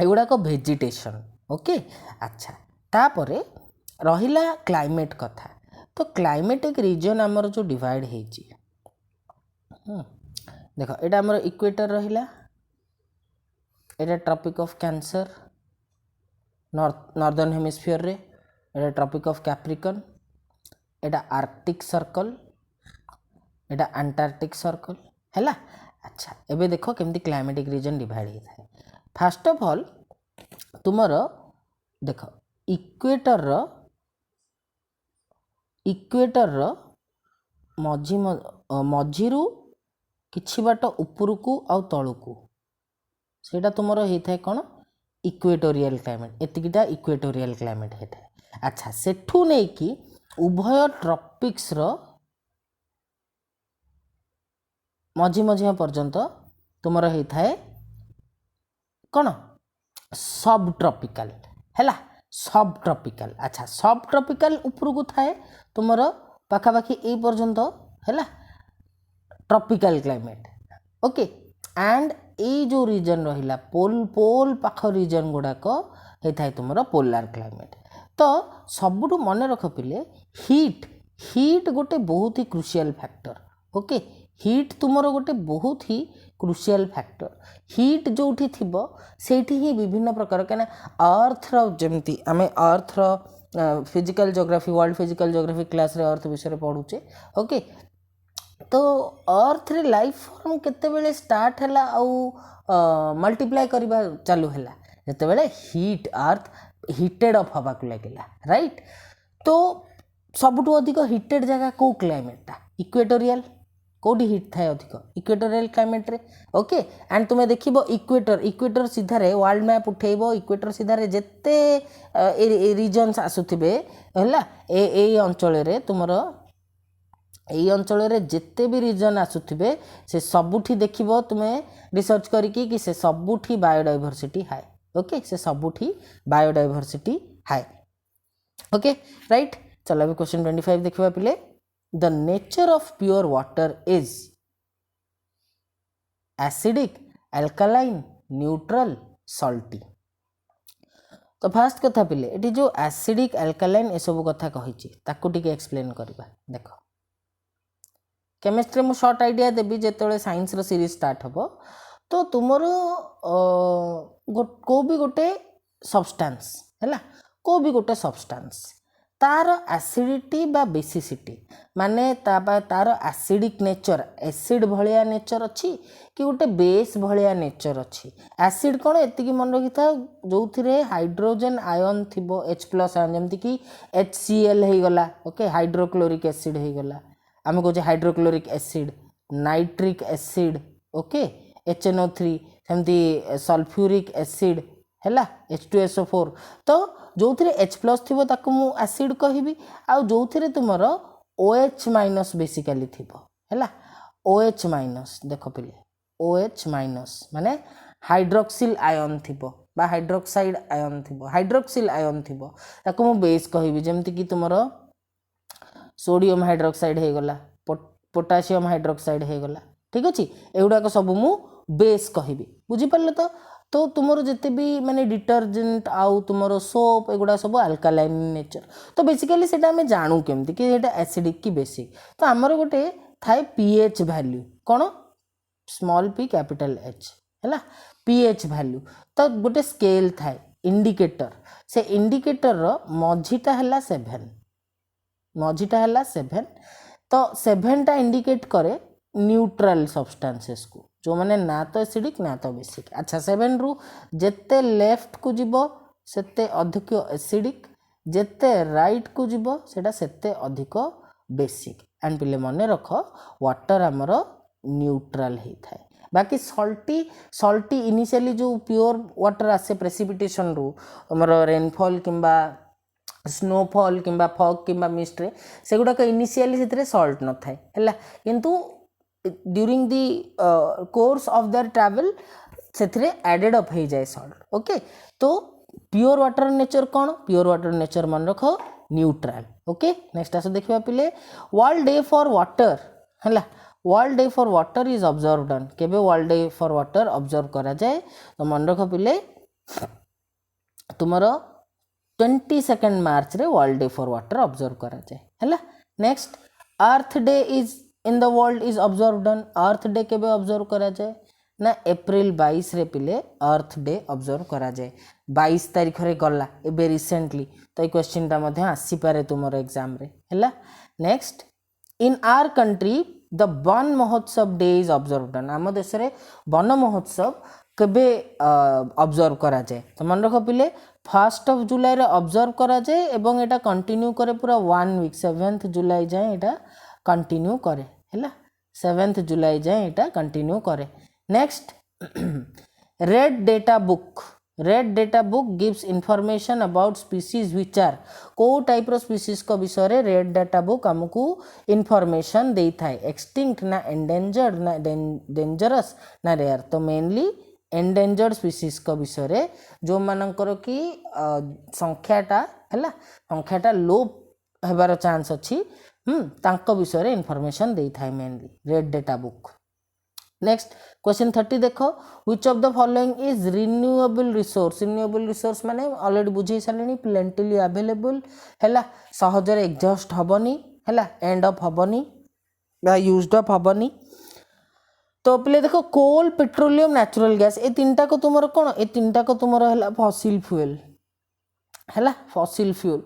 एगुड़ाक भेजिटेशन ओके अच्छा तापरे रहिला क्लाइमेट कथा तो क्लाइमेटिक रीजन आमर जो डिवाइड होती देख यहाँ आमर इक्वेटर रहिला एटा tropic of Cancer northern hemisphere रे एटा ट्रॉपिक ऑफ कैप्रिकन एटा आर्कटिक सर्कल एटा अंटार्कटिक सर्कल है अच्छा एबे देखो केमती क्लाइमेटिक रीजन डिवाइड होता है फर्स्ट ऑफ ऑल तुमर देख इक्वेटर मझिरु किछि बाट उपरकू आउ तलकू सेटा तुमर होता है कौन इक्वेटोरियल क्लाइमेट एतिकिटा इक्वेटोरियल क्लाइमेट होता है अच्छा सेठू नहीं कि उभय ट्रॉपिक्स रो मझी मझिया पर्यंत तुमर होता है कौन सब ट्रॉपिकल है सब ट्रॉपिकल अच्छा सब ट्रॉपिकल उपरकू थाए तुमर पाखापाखि ए पर्यंत है ट्रॉपिकल क्लाइमेट ओके एंड ए जो रीजन रहिला पोल पोल पाख रीजन गुड़ाक होता है तुमर पोलार क्लाइमेट तो सबुठु मन रख पिले हीट हीट गोटे बहुत ही क्रुशियल फैक्टर ओके हीट तुमर गोटे बहुत ही क्रुशियल फैक्टर हीट जो थिबो सेठी ही विभिन्न प्रकार कना अर्थ रो जेमती आमे अर्थ रो physical geography world physical geography class रे अर्थ विषय रे पढुचे ओके तो अर्थ रे लाइफ फॉर्म केते बेले स्टार्ट हैला आउ मल्टीप्लाई करबा चालू हैला जते बेले हीट अर्थ हीटेड ऑफ हवा को लागला राइट तो सबुठु अधिक हीटेड जगह को क्लाइमेटटा इक्वेटोरियल कोडी हीट थाए अधिक इक्वेटोरियल क्लाइमेट रे ओके एंड तुमे देखिबो इक्वेटर सीधा रे वर्ल्ड मैप उठेइबो इक्वेटर सीधा रे जेते रीजन्स आसुथिबे हैला ए अंचल रे तुमरो এই অঞ্চলের যেতে भी রিজন आसुथिबे से सबुठी देखिबो तुमे रिसर्च करिकी कि से सबुठी बायोडाइवर्सिटी हाई ओके से सबुठी बायोडाइवर्सिटी हाई ओके राइट चलो अभी क्वेश्चन 25 देखिबा पिले the nature of pure water is acidic alkaline neutral salty तो फास्ट कथा पिले एटी जो एसिडिक अल्कालाइन ए सब कथा कहिची ताकू टिके एक्सप्लेन करबा देखो केमिस्ट्री मु शॉर्ट आइडिया देवी जेते साइंस रो सीरीज स्टार्ट हम तो तुमर को भी गोटे सब्सटेंस है को भी गोटे सब्सटेंस तार एसिडिटी बा बेसिसिटी माने तार एसिडिक नेचर एसिड भलिया नेचर अच्छी कि गोटे बेस भलिया नेचर अच्छी एसिड कौन एतिकी मन रखी था जो थे हाइड्रोजन आयन थिबो H+ आयन जमती कि HCl हो गला ओके हाइड्रोक्लोरिक एसिड हो गला आम कहे hydrochloric acid nitric acid okay HNO3 सेमती सल्फ्यूरिक एसिड है H2SO4 तो जो थे H+ थी ताकू मु एसिड कहबी आ जो थे तुमर OH- बेसिकली थी है OH- देख पिले OH- माने हाइड्रोक्सिल आयन थी हाइड्रोक्साइड आयन थी हाइड्रोक्सिल आयन थी ताकू मु बेस कहबी जमती कि तुमर सोडियम हाइड्रोक्साइड हो गला पोटासियम हाइड्रोक्साइड हो गला ठीक अच्छे एगुड़ाक सब मु बेस कहबी बुझीपारे तो तुमर जिते भी माने डिटर्जेंट आउ तुमर सोप एगुड़ा सब अल्कालाइन नेचर तो बेसिकली सेटा हमें जानू केमती कि एटा एसिडिक कि बेसिक तो आमर गोटे थाए पीएच वैल्यू कौन स्मॉल p कैपिटल H है पीएच वैल्यू तो गोटे स्केल थाए इंडिकेटर से इंडिकेटर रो मझीटा है 7 मझीटा है 7 तो 7टा इंडिकेट करे न्यूट्रल सब्सटेंसेस को जो माने ना तो एसिडिक ना तो बेसिक। अच्छा 7 रु जेते लेफ्ट को जीवो सेते अधिक एसिडिक जेते राइट को जीवो सेटा सेते अधिक बेसिक। एंड पिले मन रख वाटर आमर न्यूट्रल होता है। बाकी सल्टी इनिशियली जो प्योर वाटर आसे प्रेसिपिटेशन रु आमर रेनफॉल किंबा स्नोफॉल किंबा फॉग किंबा मिस्ट रे से गुडा इनिशियली से सल्ट न थाए हैला किंतु during the course of their travel से एडेड अप हो जाए सल्ट। ओके तो प्योर वाटर नेचर कौन प्योर वाटर नेचर मन रख न्यूट्रल। ओके नेक्स्ट आस देखा पिले वर्ल्ड डे फॉर वाटर है world day for water is observed on केबे world day for water observe करा जाए तो मन रख पिले तुमर 22 मार्च रे world day for water observe करा जाए है। Next earth day is in the world is observed on earth day केबे ऑब्जर्व करा जाए ना अप्रैल 22 रे पिले अर्थ डे ऑब्जर्व करा जाए 22 तारीख रे गला एबे रिसेंटली तो ये क्वेश्चन टा मध्ये आसी पारे तुमर एग्जाम रे हैला। Next in our country the Van Mahotsav day is observed on आम देश रे वन महोत्सव केबे ऑब्जर्व करा जाए तो मन रख पिले 1 जुलाई रे ऑब्जर्व करा जाए एवं एटा कंटिन्यू करे पूरा 1 वीक 7 जुलाई जाए एटा कंटिन्यू करे हैला 7 जुलाई जाए एटा कंटिन्यू करे। Next red data book gives information about species which are को टाइप रो स्पीसीज को विषय रे रेड डेटा बुक हमकू इंफॉर्मेशन दे थाए एक्सटिंक्ट ना एंडेंजर्ड ना डेंजरस ना रेयर तो मेनली एंडेंजर्ड स्पीसीज को विषय रे जो मानकर कि संख्याटा हैला संख्याटा लोप हेबार चांस अछि तांको विषय रे इंफॉर्मेशन दे थाए mainly red data book. Next question 30 देखो which of the following is renewable resource माने ऑलरेडी बुझे सारे प्लेंटिली अवेलेबल हैला सहज रे एग्जॉस्ट हबनी हैला एंड अप हबनी बा यूज्ड अप हबनी। तो पहले देखो कोल पेट्रोलियम नेचुरल गैस ए तीनटा को तुमर कोन ए तीनटा को तुमर हैला फॉसिल फ्यूल हैला फॉसिल फ्यूल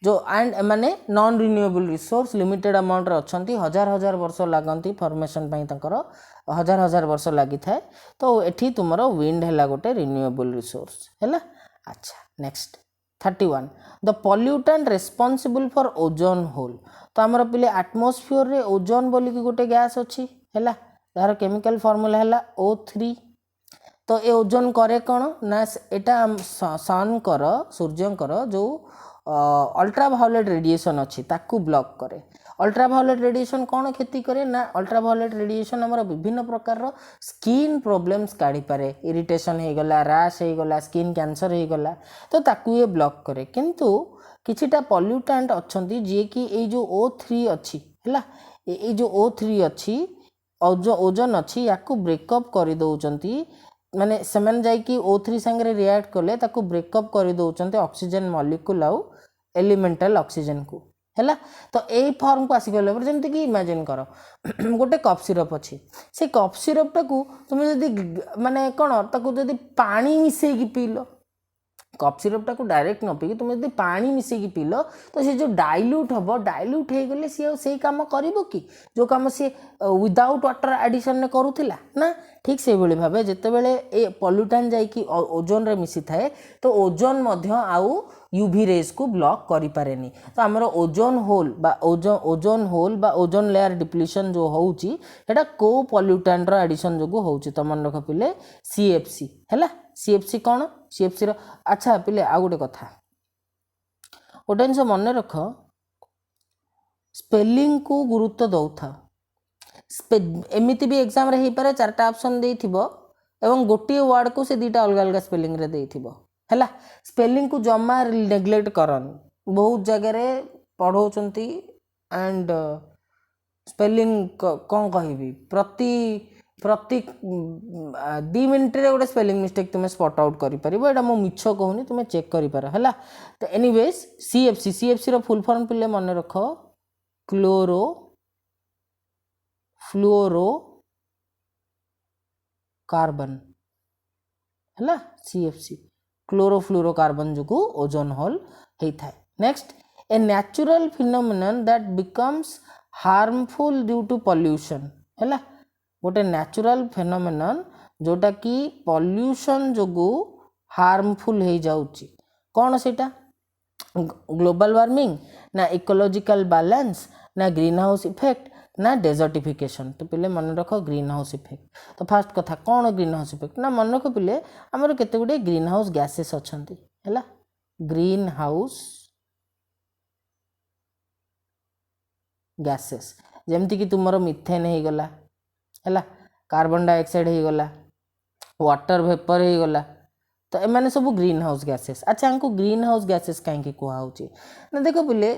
जो एंड माने non renewable resource limited amount रे अछंती हजार वर्ष लागंती फॉर्मेशन पई तंकर हजार वर्ष लागि थाए तो एठी तुमर विंड हैला गोटे रिन्यूएबल रिसोर्स हैला। अच्छा next 31 the pollutant responsible for ozone hole तो हमर पिले एटमॉस्फेयर रे ओजोन बोली कि गोटे गैस अछि हैला तार केमिकल फार्मूला हैला O3 तो ए ओजोन करे कोन ना एटा सन कर सूर्य कर जो अल्ट्रावायोलेट रेडिएशन अच्छी ताकू ब्लॉक करे अल्ट्रावायोलेट रेडिएशन कौन क्षति करे ना अल्ट्रावायोलेट रेडिएशन हमर विभिन्न प्रकार रो स्किन प्रॉब्लम्स काढ़ी पारे इरिटेशन हे गला रैश हे गला स्किन कैंसर हे गला तो ताकू ये ब्लॉक करे किंतु किछिटा पॉल्यूटेंट अछंती जे कि ए जो O3 अछि हैला ए जो O3 अछि ओजोन अछि याकू ब्रेकअप करि दउचंती माने सेमन जाय कि O3 संगे रिएक्ट करले ताकू ब्रेकअप करि दउचंती ऑक्सीजन मॉलिक्यूल आउ एलिमेंटल ऑक्सीजन को हैला तो ए फॉर्म को आसी गले पर जेमति कि इमेजिन करो गोटे कप सिरप अछि से कप सिरप टाकू तुम जदी माने कोन ताकू जदी पानी मिसै कि पीलो कप सिरप टाकू डायरेक्ट न पी तुम जदी पानी मिसै कि पीलो तो से जो डाइल्यूट हबो डाइल्यूट हे गले से काम करिवो कि जो काम से विदाउट वाटर एडिशन ने करूथिला ना ठीक से बेले भाबे जते बेले ए पॉल्यूटेंट जाई कि ओजोन रे मिसी थाए तो ओजोन मध्य आउ यूवी रेज को ब्लॉक करि पारेनी तो हमरो ओजोन होल बा ओजोन लेयर डिप्लीशन जो होउची एटा को पॉल्यूटेंट रो एडिशन जो होउची तो मन रख पिले CFC हैला CFC कौन CFC रो अच्छा पिले आ गोटे कथा गोटे जिन मन रख स्पेलिंग को गुरुत्व दउथा एमिति भी एग्जाम रे हे पारे चारटा ऑप्शन देथिबो एवं गोटे वर्ड को से दीटा अलग अलग स्पेलिंग रे देथिबो हैला स्पेलिंग को जमा नेग्लेक्ट करन बहुत जगह रे पढ़ौचंती एंड स्पेलिंग कौन कहबी प्रति 2 मिनट रे गोटे स्पेलिंग मिस्टेक तुम स्पॉट आउट करि परिबो एटा मो मिछ कहूनी तुम चेक करि पार हैला तो एनीवेज CFC रो फुल फॉर्म पिले मन रखो क्लोरो फ्लोरो कार्बन हैला CFC क्लोरोफ्लोरोकार्बन जो ओजोन होल होता है। Next a natural phenomenon that becomes harmful due to pollution है गोटे न्याचुरल फिनोमिनन जोटा कि पॉल्यूशन जोगु हार्मफुल हो जाउची कौन सेटा ग्लोबल वार्मिंग ना इकोलॉजिकल बैलेंस ना ग्रीन हाउस इफेक्ट ना डेजर्टिफिकेशन तो पिले मन रख ग्रीन हाउस इफेक्ट तो फास्ट कथा कौन ग्रीन हाउस इफेक्ट ना मन रख पिले आमर केते गुडे ग्रीन हाउस गैसेस अछंती हैला ग्रीन हाउस गैसेस जेमती कि तुमरो मिथेन हो गला हैला कार्बन डाइऑक्साइड हो गला वाटर वेपर हो गला तो एमाने सब ग्रीन हाउस गैसेस अच्छा हमको ग्रीन हाउस गैसेस कहीं कहा ना देख बोले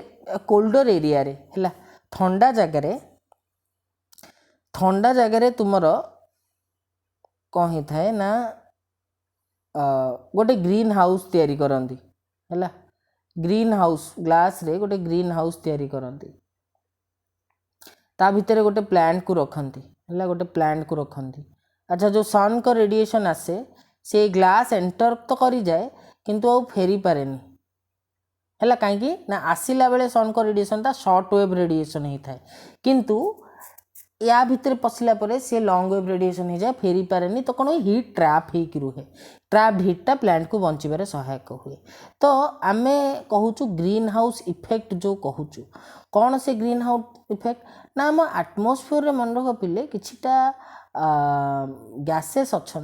कोल्डर एरिया रे हैला ठंडा जगह रे तुमर कौन ही थाए ना गोटे ग्रीन हाउस तैयारी करंती हैला ग्रीन हाउस ग्लास रे गोटे ग्रीन हाउस तैयारी करंती ता भितर गोटे प्लांट को रखती है गोटे प्लांट को रखती अच्छा जो सन को रेडिएशन आसे से ग्लास एंटर तो करी जाए किंतु आउ फेरी पारे है कहीं ना आसला बेले सन को रेडिएशन ता शॉर्ट वेव रेडिएशन होता है किंतु या भितर पशिला परे से लॉन्ग वेव रेडिएशन हो जाए फेरी पारे तो कौन हिट ट्रैप हो रुहे ट्रैप्ड हिटा प्लांट को बचार सहायक हुए तो आम कहूँ ग्रीन हाउस इफेक्ट जो कहूँ कौन से ग्रीन हाउस इफेक्ट ना आम आटमोस्फियर मन रख पिले किछिटा गैसेस अच्छी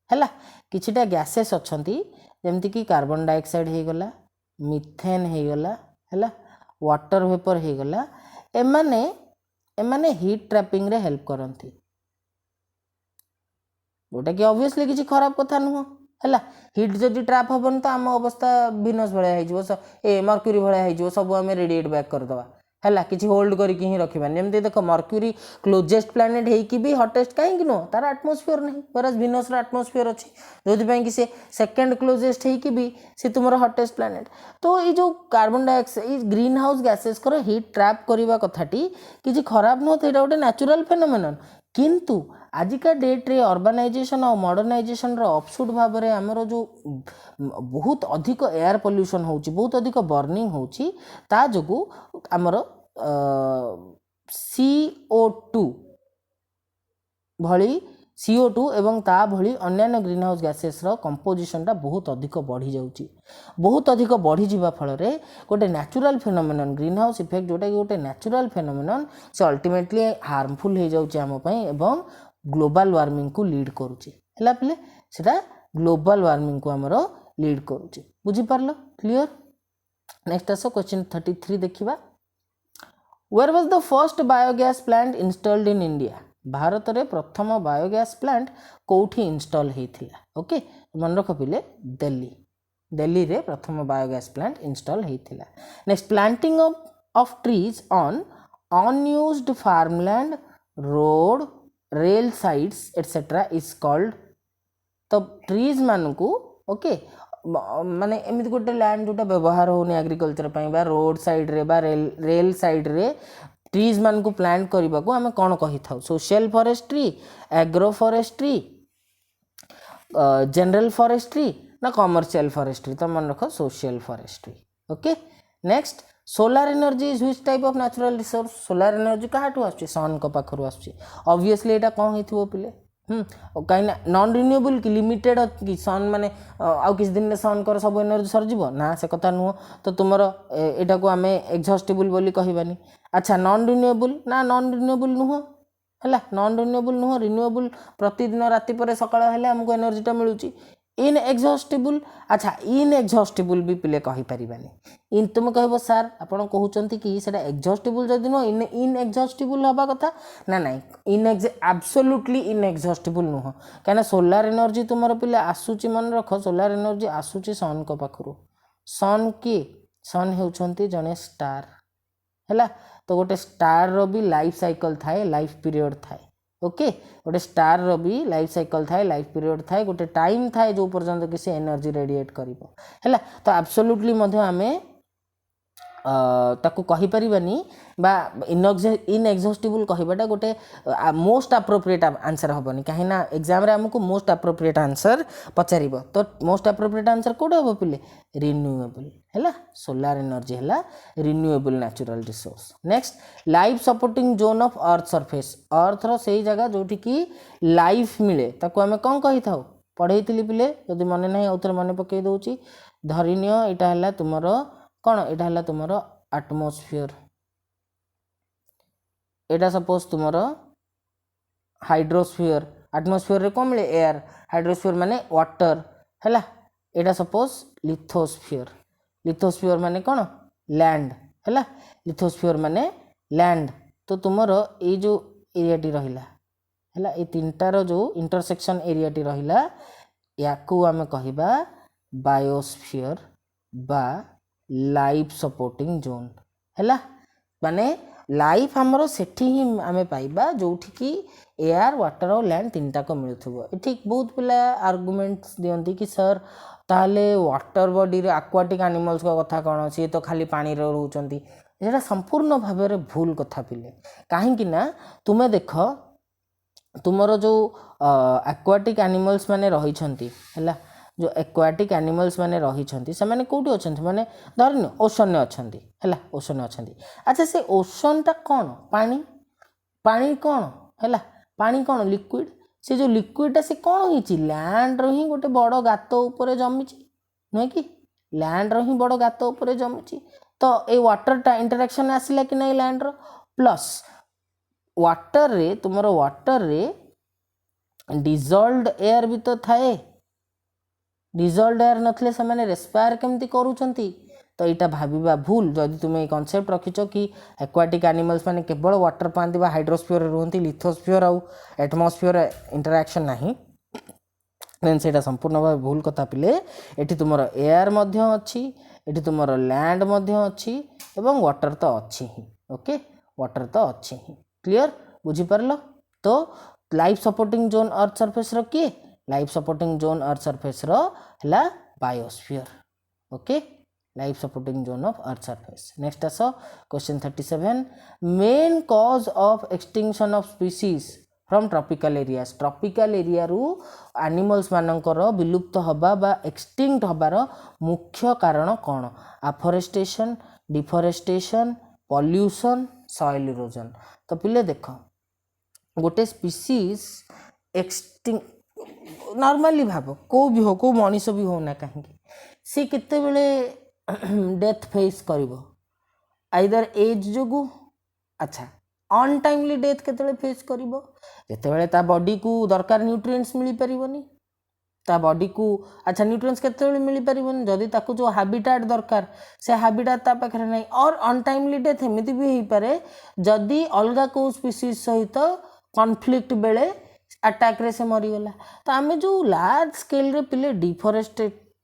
है किछिटा गैसेस अच्छी जमती कि कार्बन डाइऑक्साइड हो गला मिथेन हो गला है वाटर वेपर हो गला एमाने एमाने हीट ट्रैपिंग रे हेल्प करती जोटा कि ऑब्वियसली किसी खराब कथा नुह है हिट जदि ट्रैप हेन तो आम अवस्था भिनस भाया ए मर्क्यूरी भाया हो सब आम रेडिएट बैक करदे है किसी होल्ड करके ही रखा जमी देख मर्क्यूरी क्लोजेस्ट प्लानेट होगी भी हटेस्ट कहीं नुह तार आटमोस्फियर नहीं वराज भिनस आटमोस्फियर अच्छी जो कि से सेकेंड क्लोजेस्ट होगी भी सी तुम हटेस्ट प्लानेट तो ये जो carbon dioxide green house gases कर हिट ट्रैप करवा कथाटी किसी खराब नुह तो यहाँ गोटे न्याचुरल फेनोमेनन किंतु आजिका डेट रे अर्बानाइजेशन और मॉडर्नाइजेशन रो ऑफशूट भाव में आमर जो बहुत अधिक एयर पॉल्यूशन होची बहुत अधिक बर्निंग होची ता जोगु आमर CO2 भली CO2 एवं ता भली अन्य ग्रीन हाउस गैसेस रो कंपोजिशन टा बहुत अधिक बढ़ी जाउची बहुत अधिक बढ़ी जीवा फल रे गोटे natural phenomenon green house effect जोटा कि गोटे नेचुरल फेनोमेनन से अल्टीमेटली हार्मफुल हो जाउची आम पई एवं ग्लोबल वार्मिंग को लीड करूची हला पले सेटा ग्लोबल वार्मिंग को हमरो लीड करूची बुझी पारलो क्लियर नेक्स्ट आसो क्वेश्चन 33 देखिबा where was the first biogas plant installed in India Bharat रे प्रथम बायोगैस प्लांट कोठी इंस्टॉल हेथिला ओके मन रख पिले दिल्ली रे प्रथम बायोगैस प्लांट इंस्टॉल हेथिला next planting of trees on unused farmland road rail sides etcetera is called तो ट्रीज मान को ओके माने एमती गोटे लैंड जोटा व्यवहार होनी एग्रीकल्चर बा रोड साइड रे बा रेल साइड रे ट्रीज मान को प्लांट करने को आम कौन कही था social forestry agro forestry general forestry ना कमर्शियल फॉरेस्ट्री तो मन रख social forestry okay next solar energy is which type of natural resource solar energy कहाँ सन को पाखर ऑब्वियसली यहाँ कौन हो पिले कहीं नॉन रिन्यूएबल कि लिमिटेड कि सन माने आउ किसी दिन सन कर सब एनर्जी सरजिव ना से कथा नुह तो तुमर एटा को आम एक्सहॉस्टेबल बोली कहबानी अच्छा नॉन रिन्यूएबल ना नॉन रिन्यूएबल नुह है नॉन रिन्यूएबल नुह रिन्यूएबल प्रतिदिन राति पर सकाळ हेले हमको एनर्जीटा मिलूची इन एक्सहॉस्टेबल अच्छा इन एक्सहॉस्टेबल भी पिले कहि परिबानी इन तुम कहबो सर आपण कहउचंती कि सेटा एक्सहॉस्टेबल जदि नो इन एक्सहॉस्टेबल हबा कथा ना नाही इन एब्सोल्युटली इन एक्सहॉस्टेबल नुह काना सोलार एनर्जी तुमर पिले आसुची मन रख सोलार एनर्जी आसुची सन को पाखरु सन की सन हेउचंती जने स्टार हैला तो गोटे स्टार रो भी लाइफ साइकिल थाए लाइफ पीरियड थाए ओके गोटे स्टार रो भी लाइफ साइकिल थाए लाइफ पीरियड थाए गोटे टाइम थाए जो पर्यंत कि से एनर्जी रेडिएट करिवो हैला तो एब्सोल्युटली मध्ये आमे ताकू कहीपरानी बा इनएक्जॉस्टिबल कहबाटा गोटे मोस्ट अप्रोप्रिएट आंसर हेनी कहीं एग्जाम रे आमको मोस्ट अप्रोप्रिएट आंसर पचार तो मोस्ट अप्रोप्रिएट आंसर कौट हम पे रिन्यूएबल है सोलार एनर्जी है renewable natural resource. Next life supporting zone of earth surface अर्थर से जगह जोटि की लाइफ मिले ताको आम कौन कही था पढ़े पिले जदि मन ना आउे मन पकई दूसरी धरिनिय यहाँ है तुम कौन यहाँ है तुम आटमोस्फियर एटा सपोज तुम हाइड्रोस्फियर आटमोस्फियर रे कौन मिले एयर हाइड्रोस्फियर माने वाटर है यहाँ सपोज लिथोस्फियर लिथोस्फियर माने कौन लैंड है लिथोस्फियर माने लैंड तो तुमर ये जो एरियाटी रहिला है ये तीनटार जो इंटरसेक्शन एरियाटी रहिला या आम कहिबा बायोस्फियर बा लाइफ सपोर्टिंग जोन है माने लाइफ आमर सेठी ही आमे पाइबा जोठी की एयर वाटर और लैंड तीन टाक मिलुथबो। ठीक बहुत पिला आर्गुमेंट्स दियंती कि सर ताले वाटर बॉडी रे एक्वाटिक एनिमल्स का कथा कौन सी तो खाली पानी रे रहउचंती एटा संपूर्ण भाव में भूल कथा पिले कहीं ना तुमे देख तुमर जो एक्वाटिक एनिमल्स माने रही है जो एक्वाटिक एनिमल्स माने रही से माने कोठी अछंती माने धरन ओशन ने अछंती है ओशन अछंती अच्छा से ओशन टा कौन पानी पानी कौन है पानी कौन लिक्विड से जो लिक्विडटा से कौन होती लैंड रो ही गोटे बड़ गात उपर जमी नुहे कि लैंड रो ही बड़ गात उपर जमी तो ये वाटरटा इंटरेक्शन आसला कि नहीं लैंड रो प्लस वाटर रे तुमर वाटर रे डिजॉल्व्ड एयर भी तो थाए डिजॉल्व्ड एयर नथले से माने रेस्पायर केमती करूचंती तो यहाँ भाविबा भूल जदि तुम ये कनसेप्ट रखिच कि एक्वाटिक एनिमल्स माने केवल वाटर पाती हाइड्रोस्फियर रुहति लिथोस्फियर आउ एटमोस्फियर इंटरैक्शन नहीं देन से संपूर्ण भाव भूल कथा पिले एठी तुमर एयर मध्य अच्छी एठी तुमर लैंड मध्य अच्छी एवं वाटर तो अच्छी ही ओके वाटर तो अच्छी ही क्लियर बुझीपार तो life supporting zone earth surface रो किए life supporting zone earth surface रो है biosphere okay life supporting zone of earth surface. Next आस question 37 main cause of extinction of species from tropical area रु एनिमल्स मानकर विलुप्त हवा बा एक्सटिंक्ट हबार मुख्य कारण कौन afforestation deforestation pollution soil erosion तो पिले देख गोटे स्पीसीज एक्सटिंक्ट नॉर्मली भाव को भी हो को मनीष भी होना कहीं सी केते बेले डेथ फेस करिवो आइदर एज जोगु अच्छा अनटाइमली डेथ केते फेस करिवो जेते बेले ता बॉडी को दरकार न्यूट्रिएंट्स मिली परिवनी ता बॉडी को अच्छा न्यूट्रिएंट्स केते बेले मिली परिवनी जदी ताको जो हैबिटेट दरकार से हैबिटेट ता पाखरे नहीं और अनटाइमली डेथ एमिति भी हेई पारे जदी अलगा को स्पीसीज सहित कॉन्फ्लिक्ट बेले अटैक रे से मरी गला तो आमे जो लार्ज स्केल रे पिले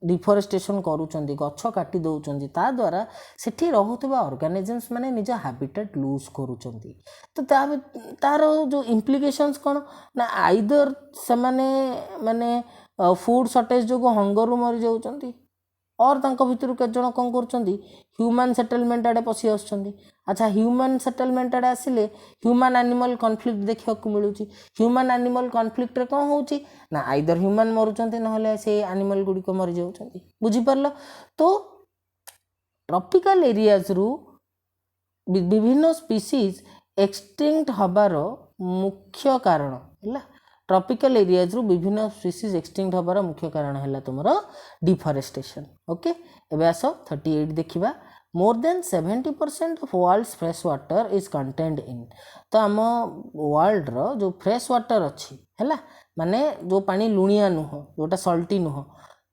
डिफॉरेस्टेशन करूचंदी गछ काटी दउचंदी ता द्वारा सेठी रहुतबा ऑर्गेनिजम्स माने निज हैबिटेट लूज करूचंदी तो तार जो इम्प्लिकेशंस कोन ना आइदर से माने फूड शॉर्टेज जो हंगर रु मरी जाउचंदी और तांको भितर के जण कोन करचंदी ह्यूमन सेटलमेंट आडे पसी आछंदी अच्छा ह्यूमन सेटलमेंट आडे आसिले ह्यूमन एनिमल कॉन्फ्लिक्ट देखिया को मिलुची ह्यूमन एनिमल कॉन्फ्लिक्ट रे कोन होउची ना आइदर ह्यूमन मरुचंती नहले से एनिमल गुडी को मरि जाउचंती बुझी परलो तो ट्रॉपिकल एरियाज रु विभिन्न स्पीसीज एक्सटिंक्ट हबार मुख्य कारण हैला ट्रॉपिकल एरियाज रु विभिन्न स्पीसीज एक्सटिंक्ट हबार मुख्य कारण है तुमर डिफॉरेस्टेशन ओके एबे आसो 38 देखिबा more than 70% of world's fresh water is contained in तो आम वर्ल्ड रो जो फ्रेश वाटर अच्छी है माने जो पानी लुणिया नुह जोटा सल्टी नुह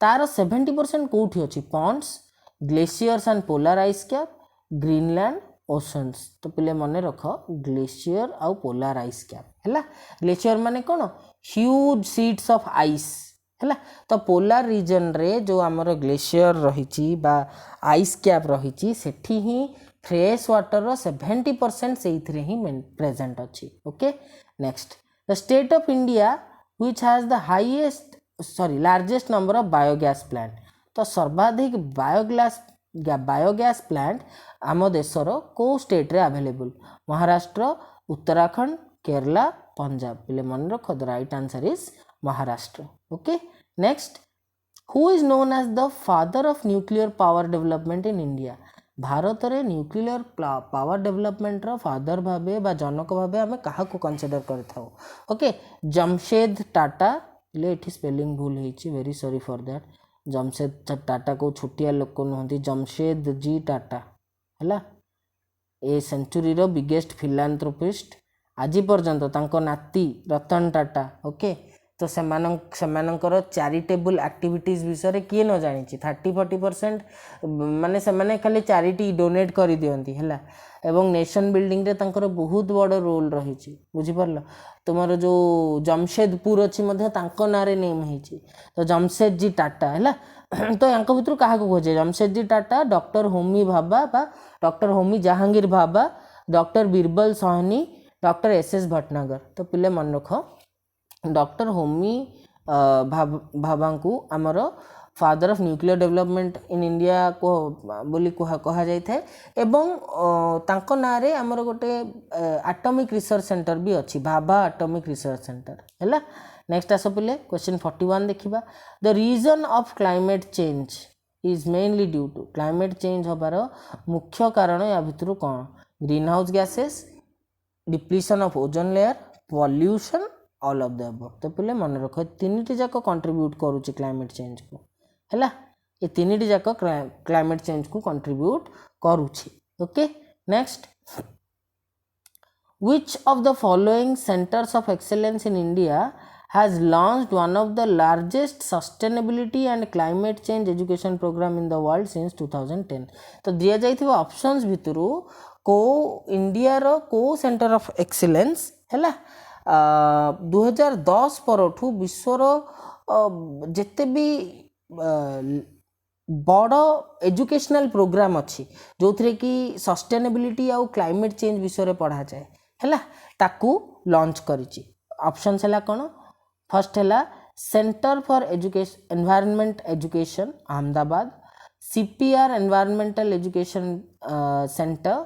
तार 70% कोठी अच्छी ponds glaciers and polar ice cap Greenland oceans तो पिले मन रख ग्लेशियर आउ पोलर आइस कैप है ग्लेशियर माने कौन ह्यूज सीट्स ऑफ आइस है तो पोलर रीजन रे जो आमर ग्लेशियर रही बा आइस कैप रही सेठी ही फ्रेश वाटर 70% से ही प्रेजेंट अच्छी okay. Next the state of India which has the highest largest number of biogas plant तो सर्वाधिक बायोगैस बायोगैस प्लांट आम देशर को स्टेट रे अवेलेबल महाराष्ट्र उत्तराखंड केरला पंजाब पिले मन रख the right answer is Maharashtra okay next who is known as the father of nuclear power development in India Bharat रे न्यूक्लियर पावर डेवलपमेंट रो फादर भाबे बा जनक भाबे आमे काहा को कंसीडर करथाउ ओके जमशेद टाटा ले एठी स्पेलिंग भूल हेची very sorry for that Jamshed Tata को छोटिया लोक नुहति जमशेद जी टाटा है ए सेंचुरी रो बिगेस्ट फिलांथ्रोपिस्ट आज पर्यंत तांको नाती रतन टाटा ओके तो सेमानंकर चैरिटेबल एक्टिविटीज विषय किए न जानी 30-40% माने सेमाने खाली चैरिटी डोनेट कर दियंती है एवं नेशन बिल्डिंग रे तांकर बहुत बड़ रोल रही बुझी पारल तुमर जो जमशेदपुर अच्छी तांको नारे नेम है तो जमशेद जी टाटा है तो यहाँ भितर क्या खोजे जमशेद जी टाटा डॉक्टर होमी भाभा बा doctor Homi Jahangir Bhabha doctor Birbal Sahni doctor S Bhatnagar तो पिले मन रख डॉक्टर होमी भाभा को आमर father of nuclear development in India को बोली कहा जाय थे एवं तांको नारे आमर गोटे एटॉमिक रिसर्च सेंटर भी अच्छी भाभा एटॉमिक रिसर्च सेंटर है नेक्स्ट आस पिले क्वेश्चन 41 देखिबा the reason of climate change is mainly due to climate change होबार मुख्य कारण या भितर कौन greenhouse gases depletion of ozone layer pollution all of the above तो पिले मन रख तीन जाक कंट्रीब्यूट करुच्ची क्लाइमेट चेंज को है ये तीन जाक क्लाइमेट चेंज को कंट्रीब्यूट करुच्ची okay next which of the following centers of excellence in India has launched one of the largest sustainability and climate change education program in the world since 2010 तो दिया जाइथिबा ऑप्शंस भितरु को India रो को centre of excellence हैला 2010 परठू विश्वर जेते भी बड़ educational programme अच्छी जो थे कि सस्टेनेबिलिटी आउ क्लाइमेट चेंज विषय पढ़ा जाए है ताकू लॉन्च करिछि ऑप्शंस है कौन फर्स्ट है centre for education environment education Ahmedabad CPR environmental education centre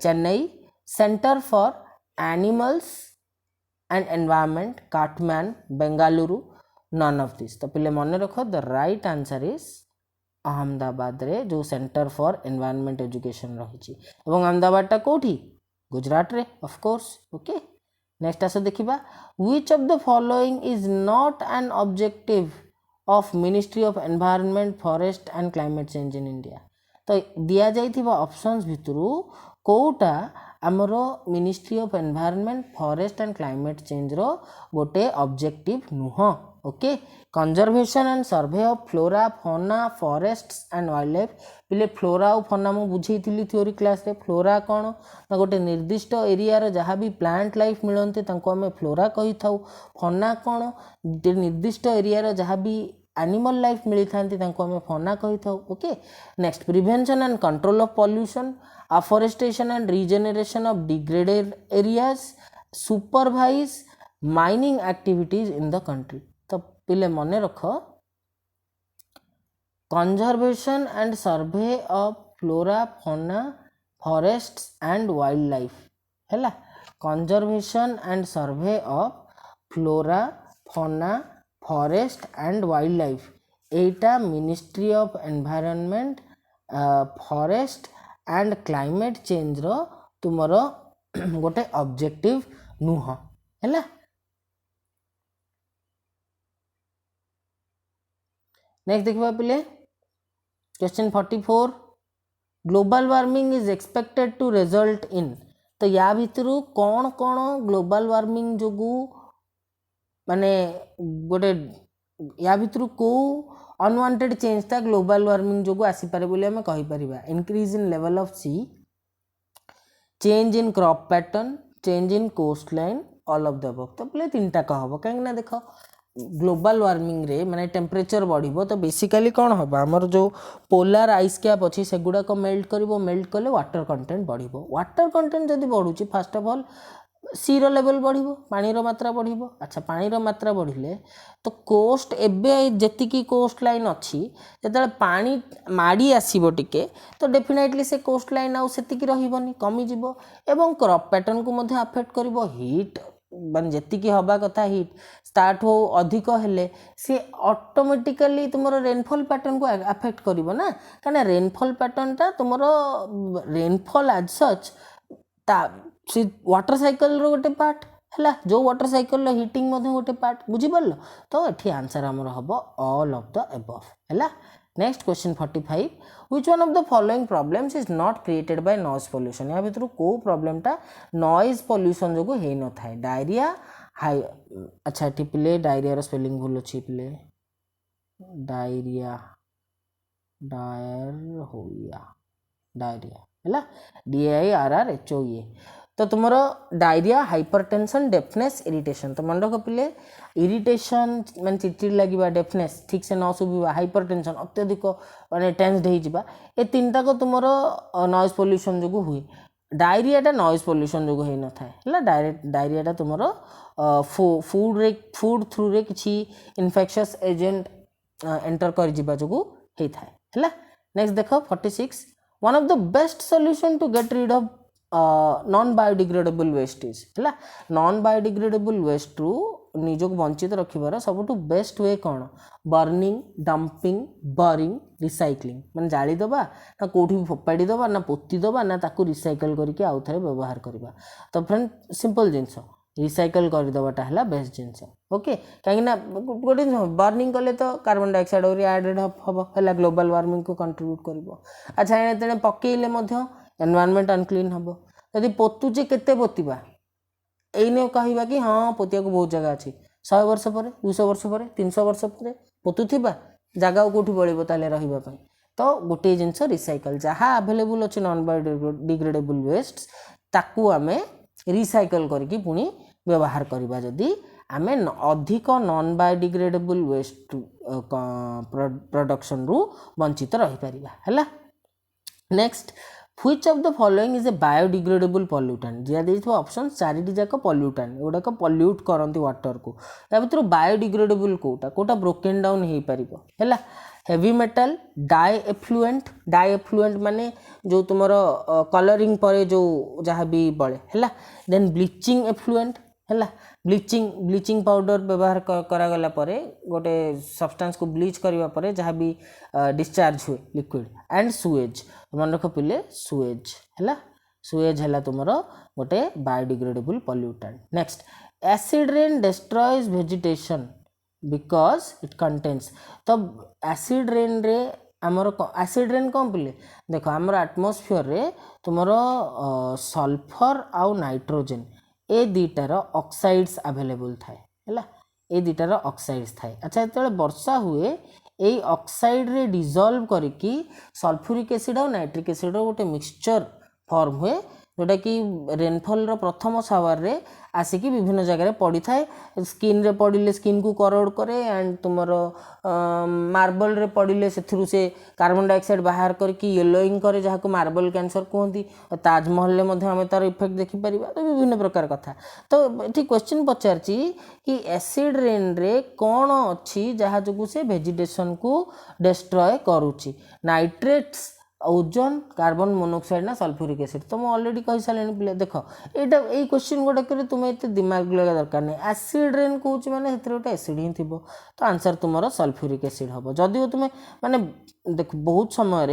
Chennai centre for animals and environment काटमैन बेंगालुरु नन ऑफ दिस तो पिले मन रख the right answer is Ahmedabad रे जो सेंटर फॉर एनवायरनमेंट एजुकेशन रही अहमदाबाद टा कोठी गुजरात रे ऑफ कोर्स ओके नेक्स्ट आस देखिबा which of the following is not an objective of ministry of environment forest and climate change in India तो दिया जाइथिबा ऑप्शंस भितरु कोटा आमर ministry of environment forest and climate change रो गोटे ऑब्जेक्टिव नुह okay conservation and survey of flora fauna forests and wildlife पिले फ्लोरा और फौना मु बुझेइथिली थ्योरी क्लास रे फ्लोरा कौन ना गोटे निर्दिष्ट एरिया रो जहाँ भी प्लांट लाइफ मिलते तांको आमे फ्लोरा कहि थाउ फौना कौन निर्दिष्ट एरिया रो जहाँ भी एनिमल लाइफ मिली थांती तांको आमे फौना कहि थाउ okay next prevention and control of pollution afforestation and regeneration of degraded areas supervise mining activities in the country तो पिले मने रख conservation and survey of flora fauna forests and wildlife है conservation and survey of flora fauna forest and wildlife एटा ministry of environment forest and climate change रो तुमर गोटे objective नुह है नेक्स्ट देखिबा पिले question 44 global warming is expected to result in तो या भितर कौन कौन ग्लोबल वार्मिंग जोगु माने गोटे या भितर को अनवांटेड चेंज ता ग्लोबल वार्मिंग जो आसी पारे बोली हमें कहि परिबा increase in level of sea change in crop pattern change in coastline all of the above तो बोले तीनटा कहब कहीं देख ग्लोबल वार्मिंग रे माने टेम्परेचर बढ़िबो तो बेसिकली कौन हम आमर जो पोलार आइस कैप अच्छी सेगुड़ा को मेल्ट करिवो मेल्ट कले वाटर कंटेंट बढ़िबो वाटर कंटेंट जदि बढ़ुची फास्ट ऑफ ऑल सीर लेवल बढ़िबो पानी रो मात्रा बढ़िबो। अच्छा पानी रो मात्रा बढ़िले तो कोस्ट एबे जेतिकी कोस्ट लाइन अच्छी जेतेबेले पानी माड़ी आसीबो टिके तो डेफिनेटली से कोस्ट लाइन आउ सेतिकी रहिबोनी कमी जिवो एवं क्रॉप पैटर्न को मध्ये अफेक्ट करिवो। हीट मान जेतिकी हवा कथा हीट स्टार्ट हो अधिक हेले सी ऑटोमेटिकली तुमरो रेनफॉल पैटर्न को अफेक्ट करिवो ना काना रेनफॉल पैटर्न टा तुमरो रेनफॉल एज सच ता सी वाटर साइकिल रो गोटे पार्ट है जो वाटर साइकिल हिटिंग गोटे पार्ट बुझीपार तो ये आंसर आमर हम ऑल ऑफ द एबव है। Next question 45 which one of the following problems is not created by noise pollution या भितर को प्रॉब्लमटा नॉइज पोल्यूशन जो हो न था डायरिया हाई। अच्छा ये पिले डायरिया रो स्पेलिंग भूल अच्छी पिले डायरिया डायरिया है DIRRHOE तो तुमरो डायरिया हाइपरटेंशन डेफनेस इरिटेशन तो मन रख पिले इरिटेशन मान चिड़चिड़ लगे डेफनेस ठीक से न शुभा हाइपरटेंशन अत्यधिक माने टेंस्ड हो ए तीनटा को तुमरो नॉइज पोल्यूशन जो हुए। डायरियाटा नॉइज पोल्यूशन जो हो न था डायरेक्ट डायरियाटा तुमरो फूड थ्रू रे किछि इन्फेक्शस एजेंट एंटर कर जिबा जो होता है। नेक्स्ट देखो 46 one of the best solution to get rid of non biodegradable waste is है नॉन बायोडिग्रेडेबल वेस्ट रु निजक वंचित रखिबार सबुठु बेस्ट वे कौन बर्निंग डंपिंग बरिंग रिसाइक्लिंग माने जाली दबा ना कोठी फोपाड़ी दबा ना पोती दबा ना ताकू रिसाइकल करके आउ थरे व्यवहार करबा। तो फ्रेंड सिंपल जिंस रिसाइकल कर दबाटा है बेस्ट जिनस ओके कहीं गोटे बर्निंग कले तो कार्बन डाइऑक्साइड और एडेड हम है ग्लोबल वार्मिंग को कंट्रीब्यूट कर। अच्छा एने तेने पकेले एनवायरनमेंट अनक्लीन हम यदि पोतुचे केते पोतिबा एने कहवा कि हाँ पोतिया को बहुत जगह अच्छी 100 वर्ष पर 200 वर्ष पर 300 वर्ष पर पोतुवा जगह कौटी बड़े ताले रही तो गोटे जिनस रिसाइकल जहाँ आवेलेबल अच्छे नॉन बायोडिग्रेडेबल वेस्ट ताकू आमे रिसाइकल करके पुणी व्यवहार करवा जदि आमे अधिक नॉन बायोडिग्रेडेबल वेस्ट प्रोडक्शन रु वंचित रही परिबा है। Next which of the following is a biodegradable pollutant दिया देइथो ऑप्शन चारिटी जाक पॉल्यूटेंट एगुड़ाक पॉल्यूट करती वाटर को या भीतर बायोडिग्रेडेबल कोटा कोटा ब्रोकन डाउन हो पारिबो है। हेवी मेटल डाई एफ्लुएंट माने जो तुमर कलरिंग पर जो जहाँ भी बड़े है। देन ब्लीचिंग एफ्लुएंट है ब्लीचिंग पाउडर व्यवहार करागला परे गोटे सब्सटेंस को ब्लीच करबा परे जहाँ भी डिस्चार्ज हुए लिक्विड एंड सुएज मन रख पिले सुएज है सुएज है तुमर गोटे biodegradable pollutant. Next acid rain destroys vegetation because it contains तो एसिड रेन रे आमर एसिड रेन कौन पिले देख आमर एटमॉस्फेयर रे तुमर सल्फर आउ नाइट्रोजन ए दुईटार ऑक्साइड्स अवेलेबल थाए है ए दुईटार ऑक्साइड्स थाए। अच्छा जो वर्षा हुए यही ऑक्साइड रे डिजॉल्व करके सल्फ्यूरिक एसिड और नाइट्रिक एसिड गोटे मिक्सचर फॉर्म हुए जोटा कि रेनफॉल रो प्रथम शावर रे आसिकी विभिन्न जगह पड़ी थाए स्किन रे पड़िले स्किन को करोड करे एंड तुमर मार्बल रे पड़िले से कार्बन डाइऑक्साइड बाहर करके येलोइंग करे जहाँ को मार्बल कैंसर कहती ताजमहल ले मध्य आमे तार इफेक्ट देखि परिबा तो विभिन्न प्रकार कथा। तो ये क्वेश्चन पचारची कि एसिड रेन रे कौन अच्छी जहाँ जो से वेजिटेशन को डिस्ट्रॉय करुच्ची नाइट्रेट्स ओजोन कार्बन मोनोक्साइड ना सल्फ्यूरिक एसिड तो मुझे ऑलरेडी कही सारे पिले देख यहाँ यही क्वेश्चन गोटे कर तुम्हें ये दिमाग लगा दरकार नहीं एसिड रेन कौच मैंने गोटे एसिड ही थी तो आंसर तुम सल्फ्यूरिक एसिड हम जदि तुम्हें माने देख बहुत समय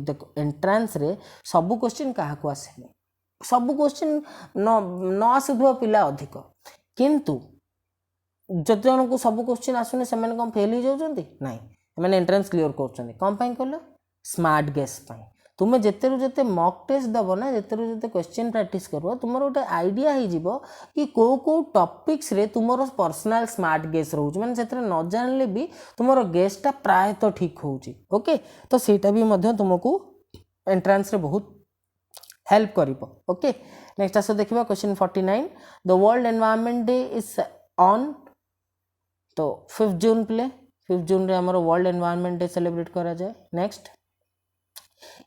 देख एंट्रांस रे सब क्वेश्चन क्या आसेनि सब क्वेश्चन न आसुवा पिला अधिक किंतु जत जन को सब क्वेश्चन आसुनी से कौन फेल हो जाती ना मैंने एंट्रांस क्लीयर कर कौन कल स्मार्ट गेस तुम्हें जिते जिते मॉक टेस्ट दब ना जिते जिते क्वेश्चन प्रैक्टिस कर तुम गोटे आइडिया हो कि कौ टॉपिक्स रे तुम पर्सनल स्मार्ट गेस रोच मैंने से न जानले भी तुम गेसटा प्रायतः ठीक होची ओके तो सेटा भी तुमको एंट्रांस रे बहुत हेल्प कर ओके। नेक्स्ट आस देखा question 49 the world environment day is on तो 5 जून प्ले 5 जून रे हमर वर्ल्ड एनवायरनमेंट डे सेलिब्रेट करा जाए। Next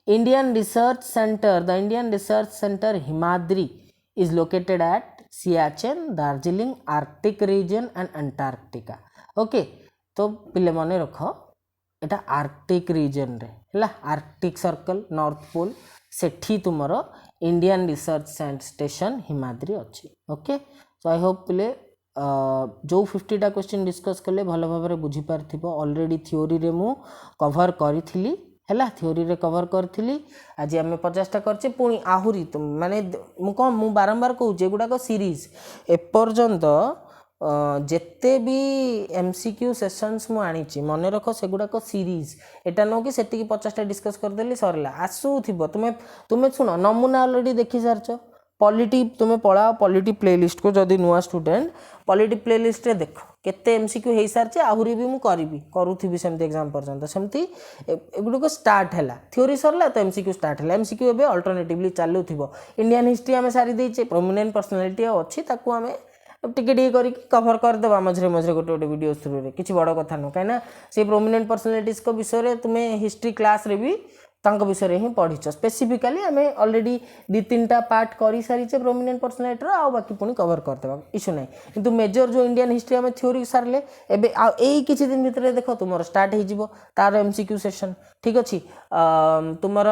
Indian Research Center, the Indian Research Center Himadri is located at Siachen, Darjeeling, Arctic region and Antarctica. Okay, तो पिले मन रख एटा आर्कटिक रीजन रे है, आर्कटिक सर्कल नॉर्थ पोल सेठी तुमर इंडियन रिसर्च स्टेशन हिमाद्री अच्छी। ओके, सो आई होप पिले जो 50टा क्वेश्चन डिस्कस कले भल भाव बुझी पार्थिबो। ऑलरेडी थ्योरी रे मु कवर करी है, थ्योरी रे कवर करी। आज आम 50टा करचे पुणी आहुरी माने मु बारंबार कहूँ गुड़ाक सीरीज एपर्यंत जेते भी एमसीक्यू सेशंस मु आनी मन रख से गुड़ाक सीरीज एटा नो कि सेतिकी 50टा डिस्कस करदेली सरला आसुथिबो। तुम्हें शुण नमूना ऑलरेडी देखी सारछ। पॉलिटी तुम्हें पढ़ाओ पॉलिटी प्लेलिस्ट को जदि नुआ स्टूडेंट पॉलिटी प्लेलिस्ट रे देख केते एमसीक्यू हो सारी आहुरी भी मुझे करी सेमती एग्जाम पर्यंत सेमती एगुड़ स्टार्ट है थ्योरी सरला तो एमसीक्यू स्टार्ट है। एमसीक्यू एबे अल्टरनेटिवली चालू थी। इंडियन हिस्ट्री आम सारी देचे प्रोमिनेंट पर्सनालिटी अच्छी ताकू आम टिके टिके करी कवर करदेवा मझे मझे गोटे गोटे वीडियो थ्रू रे किसी बड़ कथा नुह कहीं से प्रोमिनेंट पर्सनालिटीज को विषय तुम्हें हिस्ट्री क्लास रे भी तांको विषय ही पढ़ीच। स्पेसिफिकाली आम ऑलरेडी 2-3टा पार्ट कर सारीचे प्रोमिनेंट पर्सनालिटी आ बाकी पुणी कवर करदेवा इश्यू ना। किंतु मेजर जो इंडियन हिस्ट्री आम थ्योरी सारे एबे यही किसी दिन भितर देख तुम स्टार्ट हो तार एमसीक्यू सेशन ठीक अच्छे। तुम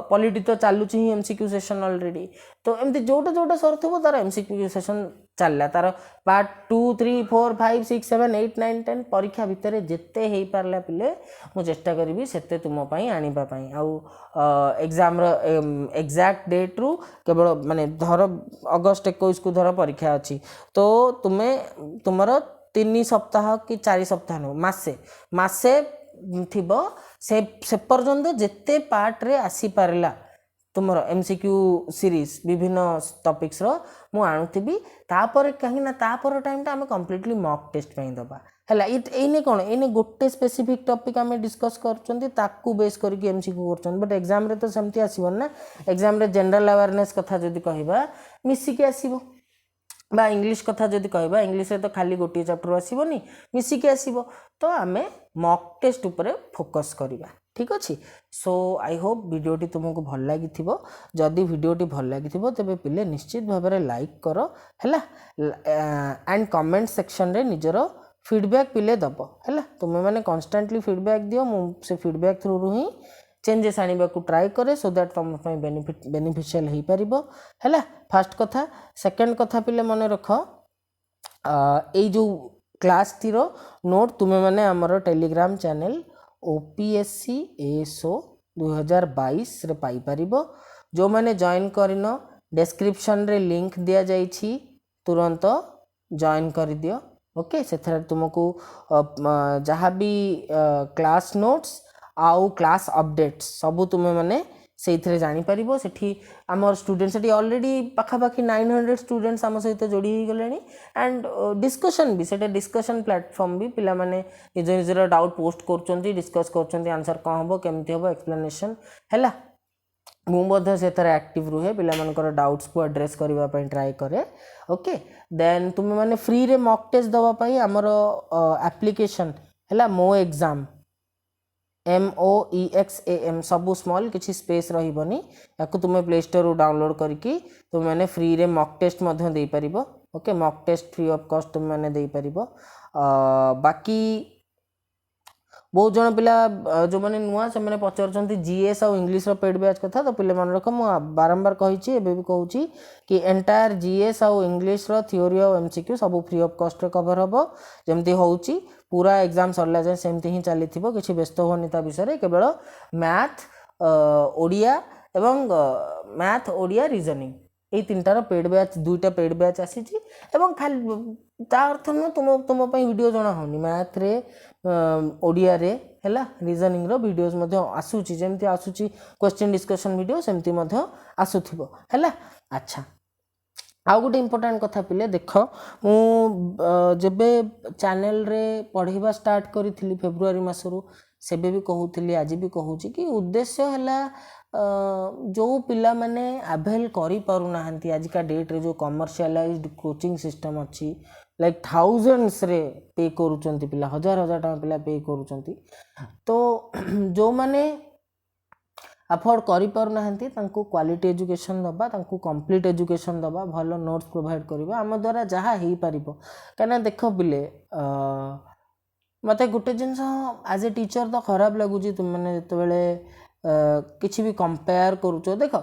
पॉलिटी तो चलुच ही एमसीक्यू सेशन ऑलरेडी तो एमती जोटा जोटा सर थो तार एमसीक्यू सेशन चलला तार पार्ट 2, 3, 4, 5, 6, 7, 8, 9, 10 परीक्षा भितर जिते हो पारा पिले मु चेष्टा करी से तुमपाई आने आउ एग्जाम एग्जैक्ट डेट रु केवल माने धर अगस्ट 21 को धर परीक्षा अच्छी तो तुम्हें तुमर 3 सप्ताह कि 4 सप्ताह नु मासे थिबो से पर्यंत जिते पार्ट रे आसी पारला तुमर एमसीक्यू सीरीज विभिन्न टॉपिक्स रो मु आणुथिबी तापर कहीं ना तापर टाइम टा हमें कंप्लीटली मॉक टेस्ट पई दबा हैला। एने कोन एने गोटे स्पेसिफिक टॉपिक हमें डिस्कस करचंती ताकू बेस करके एमसीक्यू करचंती बट एग्जाम रे तो सेमती आसीबन ना। एग्जाम रे जनरल अवेयरनेस कथा जदी कहबा मिसिके आसीबो बा इंग्लिश कथा जदि कहबा इंग्लिश रे तो खाली गोटे चैप्टर आसीबनी मिसिके आसीबो तो आमे मॉक टेस्ट ऊपर फोकस करबा ठीक अच्छे। सो आई होप वीडियोटी तुमको भल लगी जदि वीडियोटी भल लगी तेरे पिले निश्चित भाव में लाइक कर है एंड कमेंट सेक्शन रे निजर फीडबैक पिले दब है। तुम्हें मैंने कन्स्टांटली फीडबैक दियो से फीडबैक थ्रू रू ही चेंजेस आने को ट्राए करे सो दैट तुम बेनिफिशियल हो पार है। फास्ट कथा सेकेंड कथा पिले मन रख ये जो क्लास टीर नोट तुम्हें मैंने आमर टेलीग्राम चैनल OPSC ASO 2022 रे पाई परिबो। जो मैंने जॉइन करिन डिस्क्रिप्शन रे लिंक दिया जाइछि तुरंत जॉइन कर दियो। ओके से तुमको जहाँ भी क्लास नोट्स आउ क्लास अपडेट्स सबू तुम्हें मैंने से जानी पारिबो। सेठी आमर स्टूडेंट सेठी ऑलरेडी पाखापाखी 900 स्टूडेंट्स आम सहित जोड़ी गले एंड डिस्कशन भी सेटा डिस्कशन प्लेटफॉर्म भी पिला माने निज निजर डाउट पोस्ट करचंती डिस्कस करचंती आंसर कौन हम केमती हम एक्सप्लेनेशन है मुझे से एक्टिव रुहे पिला मानकर डाउट्स को एड्रेस करबा पई ट्राई करे। ओके देन तुम मैंने फ्री रे मॉक टेस्ट दवा पई आमर एप्लिकेशन है मो एग्जाम MOEXAM सबू स्मॉल किसी स्पेस रही या तुम्हें प्ले स्टोर डाउनलोड करके तुम मैंने फ्री रे मॉक टेस्ट दे पार। Okay mock test free of cost तुम मैंने दे पार। बाकी बहुत जन पिला जो मैंने नुआ से मैंने पचार जीएस और इंग्लिश पेड बैच कथा तो पिले मन रख मुझे बारंबार कही एबे भी कहूँ कि एंटायर जीएस और इंग्लिश थ्योरी और एमसीक्यू सब फ्री ऑफ कॉस्ट कवर हम जमती होची पूरा एग्जाम सरला जाए सेमती ही चली किसी व्यस्त होनी ता विषय केवल मैथ ओडिया एवं मैथ ओडिया रीजनिंग ये 3टार पेड बैच 2टा पेड बैच आसी खाली ता अर्थ नुह तुम वीडियो जना होनी मैथ रे ओडिया रे है रीजनिंग रो वीडियोस आसूची जमती आसूची क्वेश्चन डिस्कशन वीडियो सेमती आसुथिबो है। अच्छा आउ गोटे इम्पोर्टाट कथा पिले देख जेबे चैनल रे पढ़ाइबा स्टार्ट करी फेब्रुआरी मासरू सेबे भी कहूली आज भी कहूँ कि उद्देश्य है जो पिला माने अवेल करि पारु नाहंती आजिका डेट रे जो कमर्शियलाइज्ड कोचिंग सिस्टम अच्छी लाइक थाउजेंड्स रे पे करूचंती पिला हजार हजार टका पिला पे करूचंती तो जो माने अफोर्ड करिपारुनाहांती तांको क्वालिटी एजुकेशन दबा तांको कंप्लीट एजुकेशन दबा भल नोट्स प्रोवाइड करबा आम द्वारा जहाँ हो पार कहीं देख पिले मत गोटे जिनस एज ए टीचर तो खराब लगुच तुम मैंने जो किसी भी कंपेयर करुच देख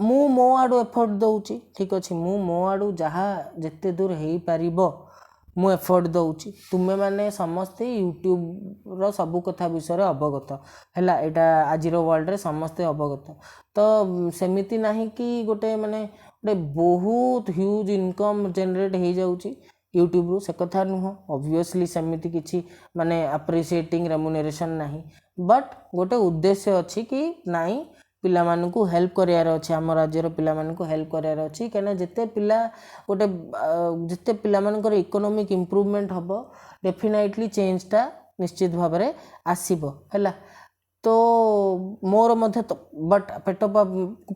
मु मो आड़ू एफर्ट दौची ठीक अच्छे मु मो आड़ू जहाँ जिते दूर हो पार मु एफर्ट दौची तुम्हें माने समस्ते यूट्यूब रो सबू कथा विषय अवगत है यहाँ आज वर्ल्ड रे समस्ते अवगत तो सेमिति नहीं कि गोटे माने गोटे बहुत ह्यूज इनकम जनरेट हो जाऊँगी यूट्यूब रू से कथा नुह ऑब्वियसली सेमिति किछि माने अप्रिशिएटिंग रेम्युनरेशन नहीं बट गोटे उद्देश्य अच्छी कि नाई पिला मानकु हेल्प करार अच्छे आम राज्यर पिला मानकु हेल्प करार अच्छी कहीं जिते पिला गोटे जिते पिला मानकर इकोनॉमिक इम्प्रूवमेंट हम डेफिनेटली चेंजटा निश्चित भाव में आसब है तो मोर मध्य तो बट पेट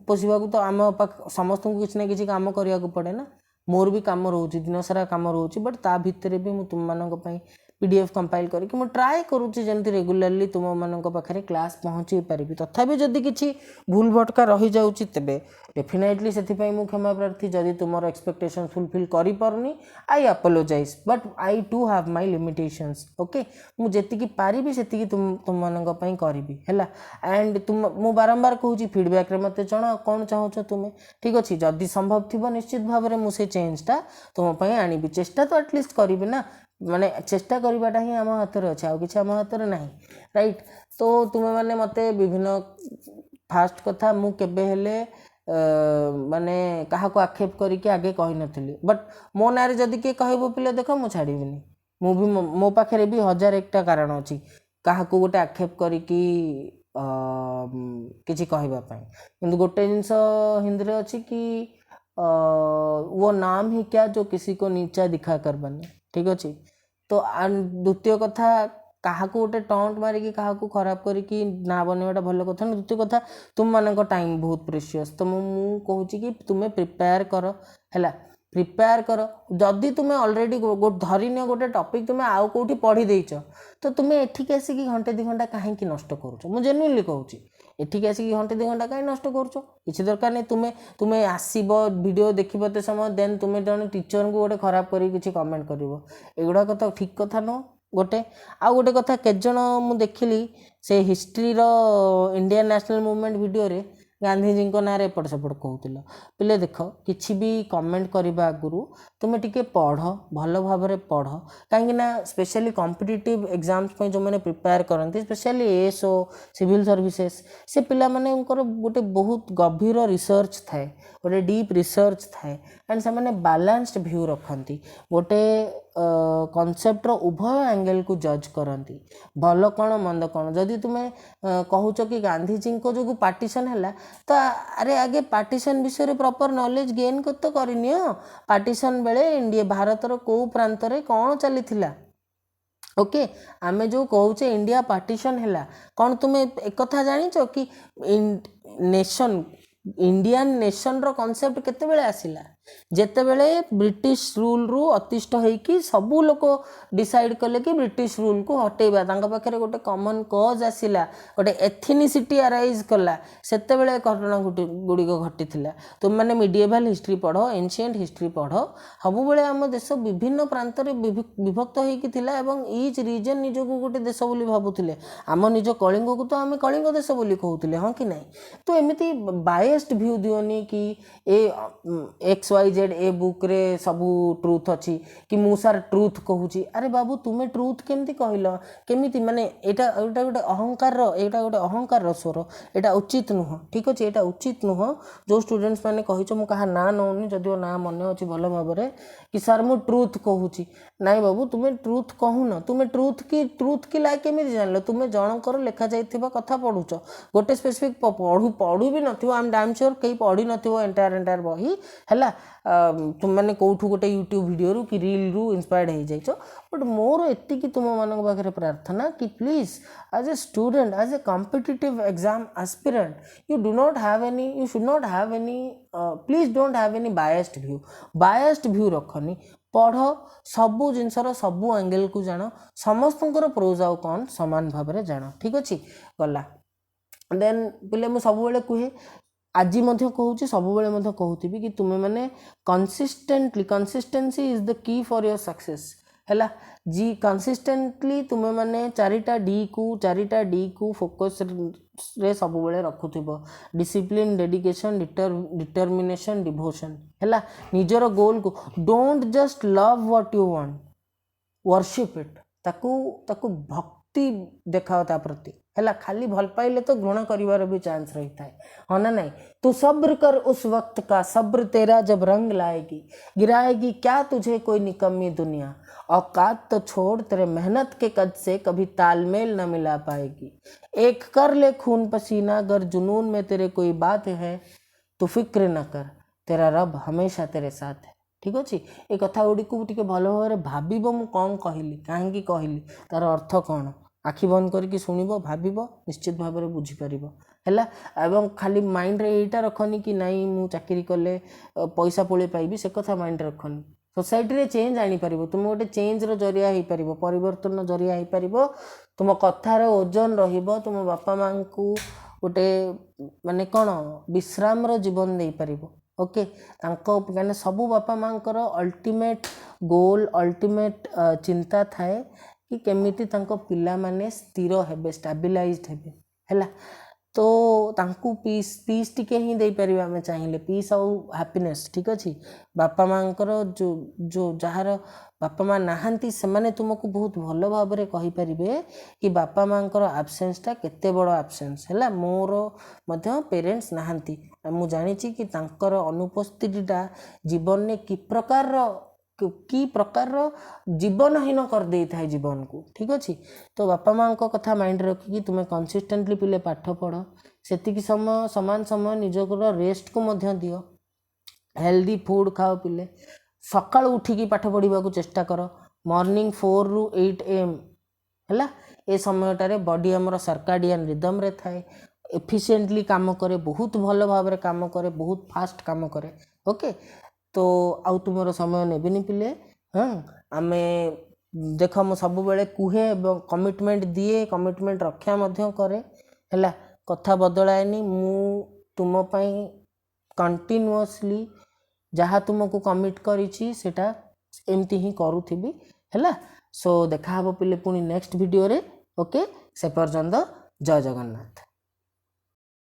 पोषा तो आम समस्त को किसी ना कि कम करने को पड़े ना मोर भी कम रोचे दिन सारा कम रोचे बट ता भितर भी मुझे तुम मानी पीडीएफ कंपाइल करके मुझे ट्राए करुँची जमी रेगुलाली तुम मान पाखे क्लास पहुँची पारि तथापि जदि किसी भूल भटका रही जाऊँगी तेरे डेफिनेटली से क्षमा प्रार्थी जदि तुम एक्सपेक्टेशन फुलफिल करें I apologise but I too have my limitations okay मुझे पारि से तुम मान करी है एंड तुम मु बारंबार कहूँ फीडबैक रे मत जन कौन चाहूच तुम्हें ठीक अच्छे जदि संभव थी निश्चित भाव में मुझे चेंजटा तुम आनी चेष्टा तो एटलिस्ट करी ना माने चेष्टा करवाटा ही आम हाथ में अच्छे आउ कि आम हाथ में नहीं राइट तो तुम्हें माने मत विभिन्न फास्ट कथा मु केबे हेले माने क्या आक्षेप करके आगे कही नी बट मो ना जदि किए कह पिले देख मु छाड़बी मु भी मो पाखे भी 1000 एक कारण अच्छी क्या गोटे आक्षेप करके किसी कहवाई कि गोटे जिनस हिंदी में अच्छी कि वो नाम ही क्या जो किसी को नीचा दिखा कर बने ठीक अच्छे तो द्वितीय कथा क्या गोटे टंट मारिकी क्या खराब करके ना बनवाटा भल कथा ना द्वितीय कथा तुम मान टाइम बहुत प्रेशियस तो मुझे कहूँ कि तुम्हें प्रिपेयर कर है प्रिपेयर कर जदि तुम्हें ऑलरेडी धरी नि गोटे टॉपिक तुम्हें आउ कौटी पढ़ी देच तो तुम्हें एठिक आसिक घंटे 2 घंटा कहीं नष्ट करुच मुझे जेन्युइनली कहूँ एठिक आसिक घंटे 2 घंटा कहीं नष्ट करुच किसी दरकार नहीं तुम्हें आसब वीडियो देखते समय देन तुम्हें जन टीचर को गोटे खराब कर कमेंट कर एगुड़ाक तो ठीक कथा नुह गोटे आउ गोटे कथा केत जन मु देखिली से हिस्ट्री रो इंडियन नेशनल मूवमेंट वीडियो रे गांधीजी ना एपट सेपट कहूल पिले देख किसी भी कमेंट करने आगु तुम्हें टिके पढ़ भल भाव में पढ़ कहीं स्पेशली कॉम्पिटिटिव एग्जाम्स जो मैंने प्रिपेयर करती स्पेशली एएसओ सिविल सर्विसेस से पिला माने गोटे बहुत गभीर रिसर्च थाए गोटे डीप रिसर्च थाए एंड से मैंने बैलेंस्ड व्यू रखती गोटे कॉन्सेप्ट रो उभय एंगल को जज करती भल कौन मंद कौन जदि तुम्हें कहूच कि गांधीजी को जो पार्टीशन है तो अरे आगे पार्टीशन विषय प्रॉपर नॉलेज गेन तो करनी पार्टीशन बेले इंडिया भारतर को प्रांत रे कौन चली ओके आमे जो कहूचे इंडिया पार्टीशन है कौन तुम्हें एक कथा जानिच कि नेशन इंडियन नेशन रो कॉन्सेप्ट केते बेले आसिला जेते बेले ब्रिटिश रूल रु अतिष्ठ होइकी सबू लोक डिसाइड कले कि ब्रिटिश रूल को हटेबा तांका पाखरे गोटे कॉमन कॉज आसिला गोटे एथनिसिटी अराइज कला सेते बेले घटना गुड़िक घटी तुम मैंने मिडिएवल हिस्ट्री पढ़ एंशिएंट हिस्ट्री पढ़ सबु बेले आम देश विभिन्न प्रांत रे विभक्त होइकी थिला एवं ईच रीजन निजको गोटे देश बोली भाबुथिले आम निज कलिंग को तो आम कलिंग देश बोली कहूथिले हाँ कि नहीं तो एमिति बायस्ड व्यू दियोनी कि XYZ ए बुक रे सबू ट्रूथ अच्छी कि मु सार ट्रूथ कहूची अरे बाबू तुम्हें ट्रूथ केमती कहल केमिति माने एटा गोटे अहंकार एटा गोटे अहंकार स्वर एटा उचित नुह ठीक अच्छे एटा उचित नुह जो स्टूडेंट्स मैंने कहीच मु कहा ना नौनी जदिओ ना मन अच्छी भल भाव में कि सार मु ट्रूथ कहूची नाई बाबू तुम्हें ट्रूथ कहून तुम्हें ट्रूथ की लाइक केमी जान तुम्हें जनकर लिखा जाइथिबा कथा पढ़ुच गोटे स्पेसिफिक पढ़ू भी नथिबो आई एम डैम श्योर कहीं पढ़ी नथिबो एंटायर बही है तुम मैंने कौटू गोटे यूट्यूब वीडियो रू कि रील रू इंस्पायर्ड हो जाइछ बट मोर एति तुम मान पाखे प्रार्थना कि please as a student as a competitive exam aspirant you should not have any please don't have any biased view रखनी पढ़ सबू जिनसर सबू एंगल को जान समस्त प्रोज आउ कौन समान भाव में जान ठीक अच्छे गला देन पिले मु सब कहे आज कहूँ सब कहूबी कि तुम्हें मैंने consistently consistency is the key for your success है जी कंसिस्टेंटली तुम्हें मैंने चारिटा डी को फोकस रे सब रखुव डिसिप्लिन डेडिकेशन डिटरमिनेशन डिवोशन है निजर गोल को don't just love what you want worship it ताकू भक्ति देखाओ ता प्रति है खाली भल पाइले तो घृणा करिवार भी चांस रही है हाँ ना नहीं तू सब्र कर उस वक्त का सब्र तेरा जब रंग लाएगी गिराएगी क्या तुझे कोई निकम्मी दुनिया औकात तो छोड़ तेरे मेहनत के कद से कभी तालमेल न मिला पाएगी एक कर ले खून पसीना अगर जुनून में तेरे कोई बात है तू फिक्र न कर तेरा रब हमेशा तेरे साथ है ठीक अच्छे ये कथा गुड़ी को टे भल भाव भाव मु कौन कहली कहीं कहली तार अर्थ कौन आखि बंद करके शुणव भाव निश्चित भाव में बुझीपर है खाली माइंड रे यहीटा रखनी कि नाई मु चाकरी कले पैसा पुले पाइबी से कथा माइंड रखनी सोसाइटी रे चेंज आनीपर तुम गोटे चेंज जरिया हो पार परिवर्तन जरिया हो पार तुम कथार ओजन रुम बापा माँ को गोटे माने कौन विश्राम जीवन दे पार ओके कहीं सबू बापा माँ अल्टीमेट गोल अल्टीमेट चिंता थाए कि केमिति तांको पिला माने स्थिर हेबे स्टेबलाइज्ड हेबे हैला तो तांको पीस टिके ही दे पारे आमे चाहिए पीस आउ हैप्पीनेस ठीक अच्छे बापा माँ जो जो जार बापा माँ नहांती से माने तुमको बहुत भल भाव में कहीपर कि बापा माँ आबसेन्सटा केते बड़ आबसेन्स है मोर मध्य पेरेंट्स नहांती मु जानी कि तांकर अनुपस्थितिटा जीवन में कि प्रकार जीवनहीन कर दे था जीवन को ठीक अच्छे तो बापा माँ कथा माइंड रखिकी तुम्हें कंसिस्टेंटली पिले पाठ पढ़ से समय समान समय निजर रेस्ट को मध्य दियो हेल्दी फूड खाओ पिले सकाल उठिकी पाठ पढ़ा चेष्टा कर मॉर्निंग 4 ରୁ 8 AM है ए समयटारे बॉडी आमर सर्काडियन रिदम रे थाए एफिशिएंटली काम करे बहुत भल भाव में काम करे बहुत फास्ट काम करे ओके तो आउ तुम समय नेबिनी पिले हाँ आमे देख मु सब बेले कुहे कमिटमेंट दिए कमिटमेंट रक्षा मध्य करे है कथा बदलाएनी मु तुम कंटिन्यूअसली जहाँ तुमको कमिट करिछि सेटा एमती ही करूथी है सो देखा पिले पुणी नेक्स्ट वीडियो रे ओके से पर्यंत जय जगन्नाथ।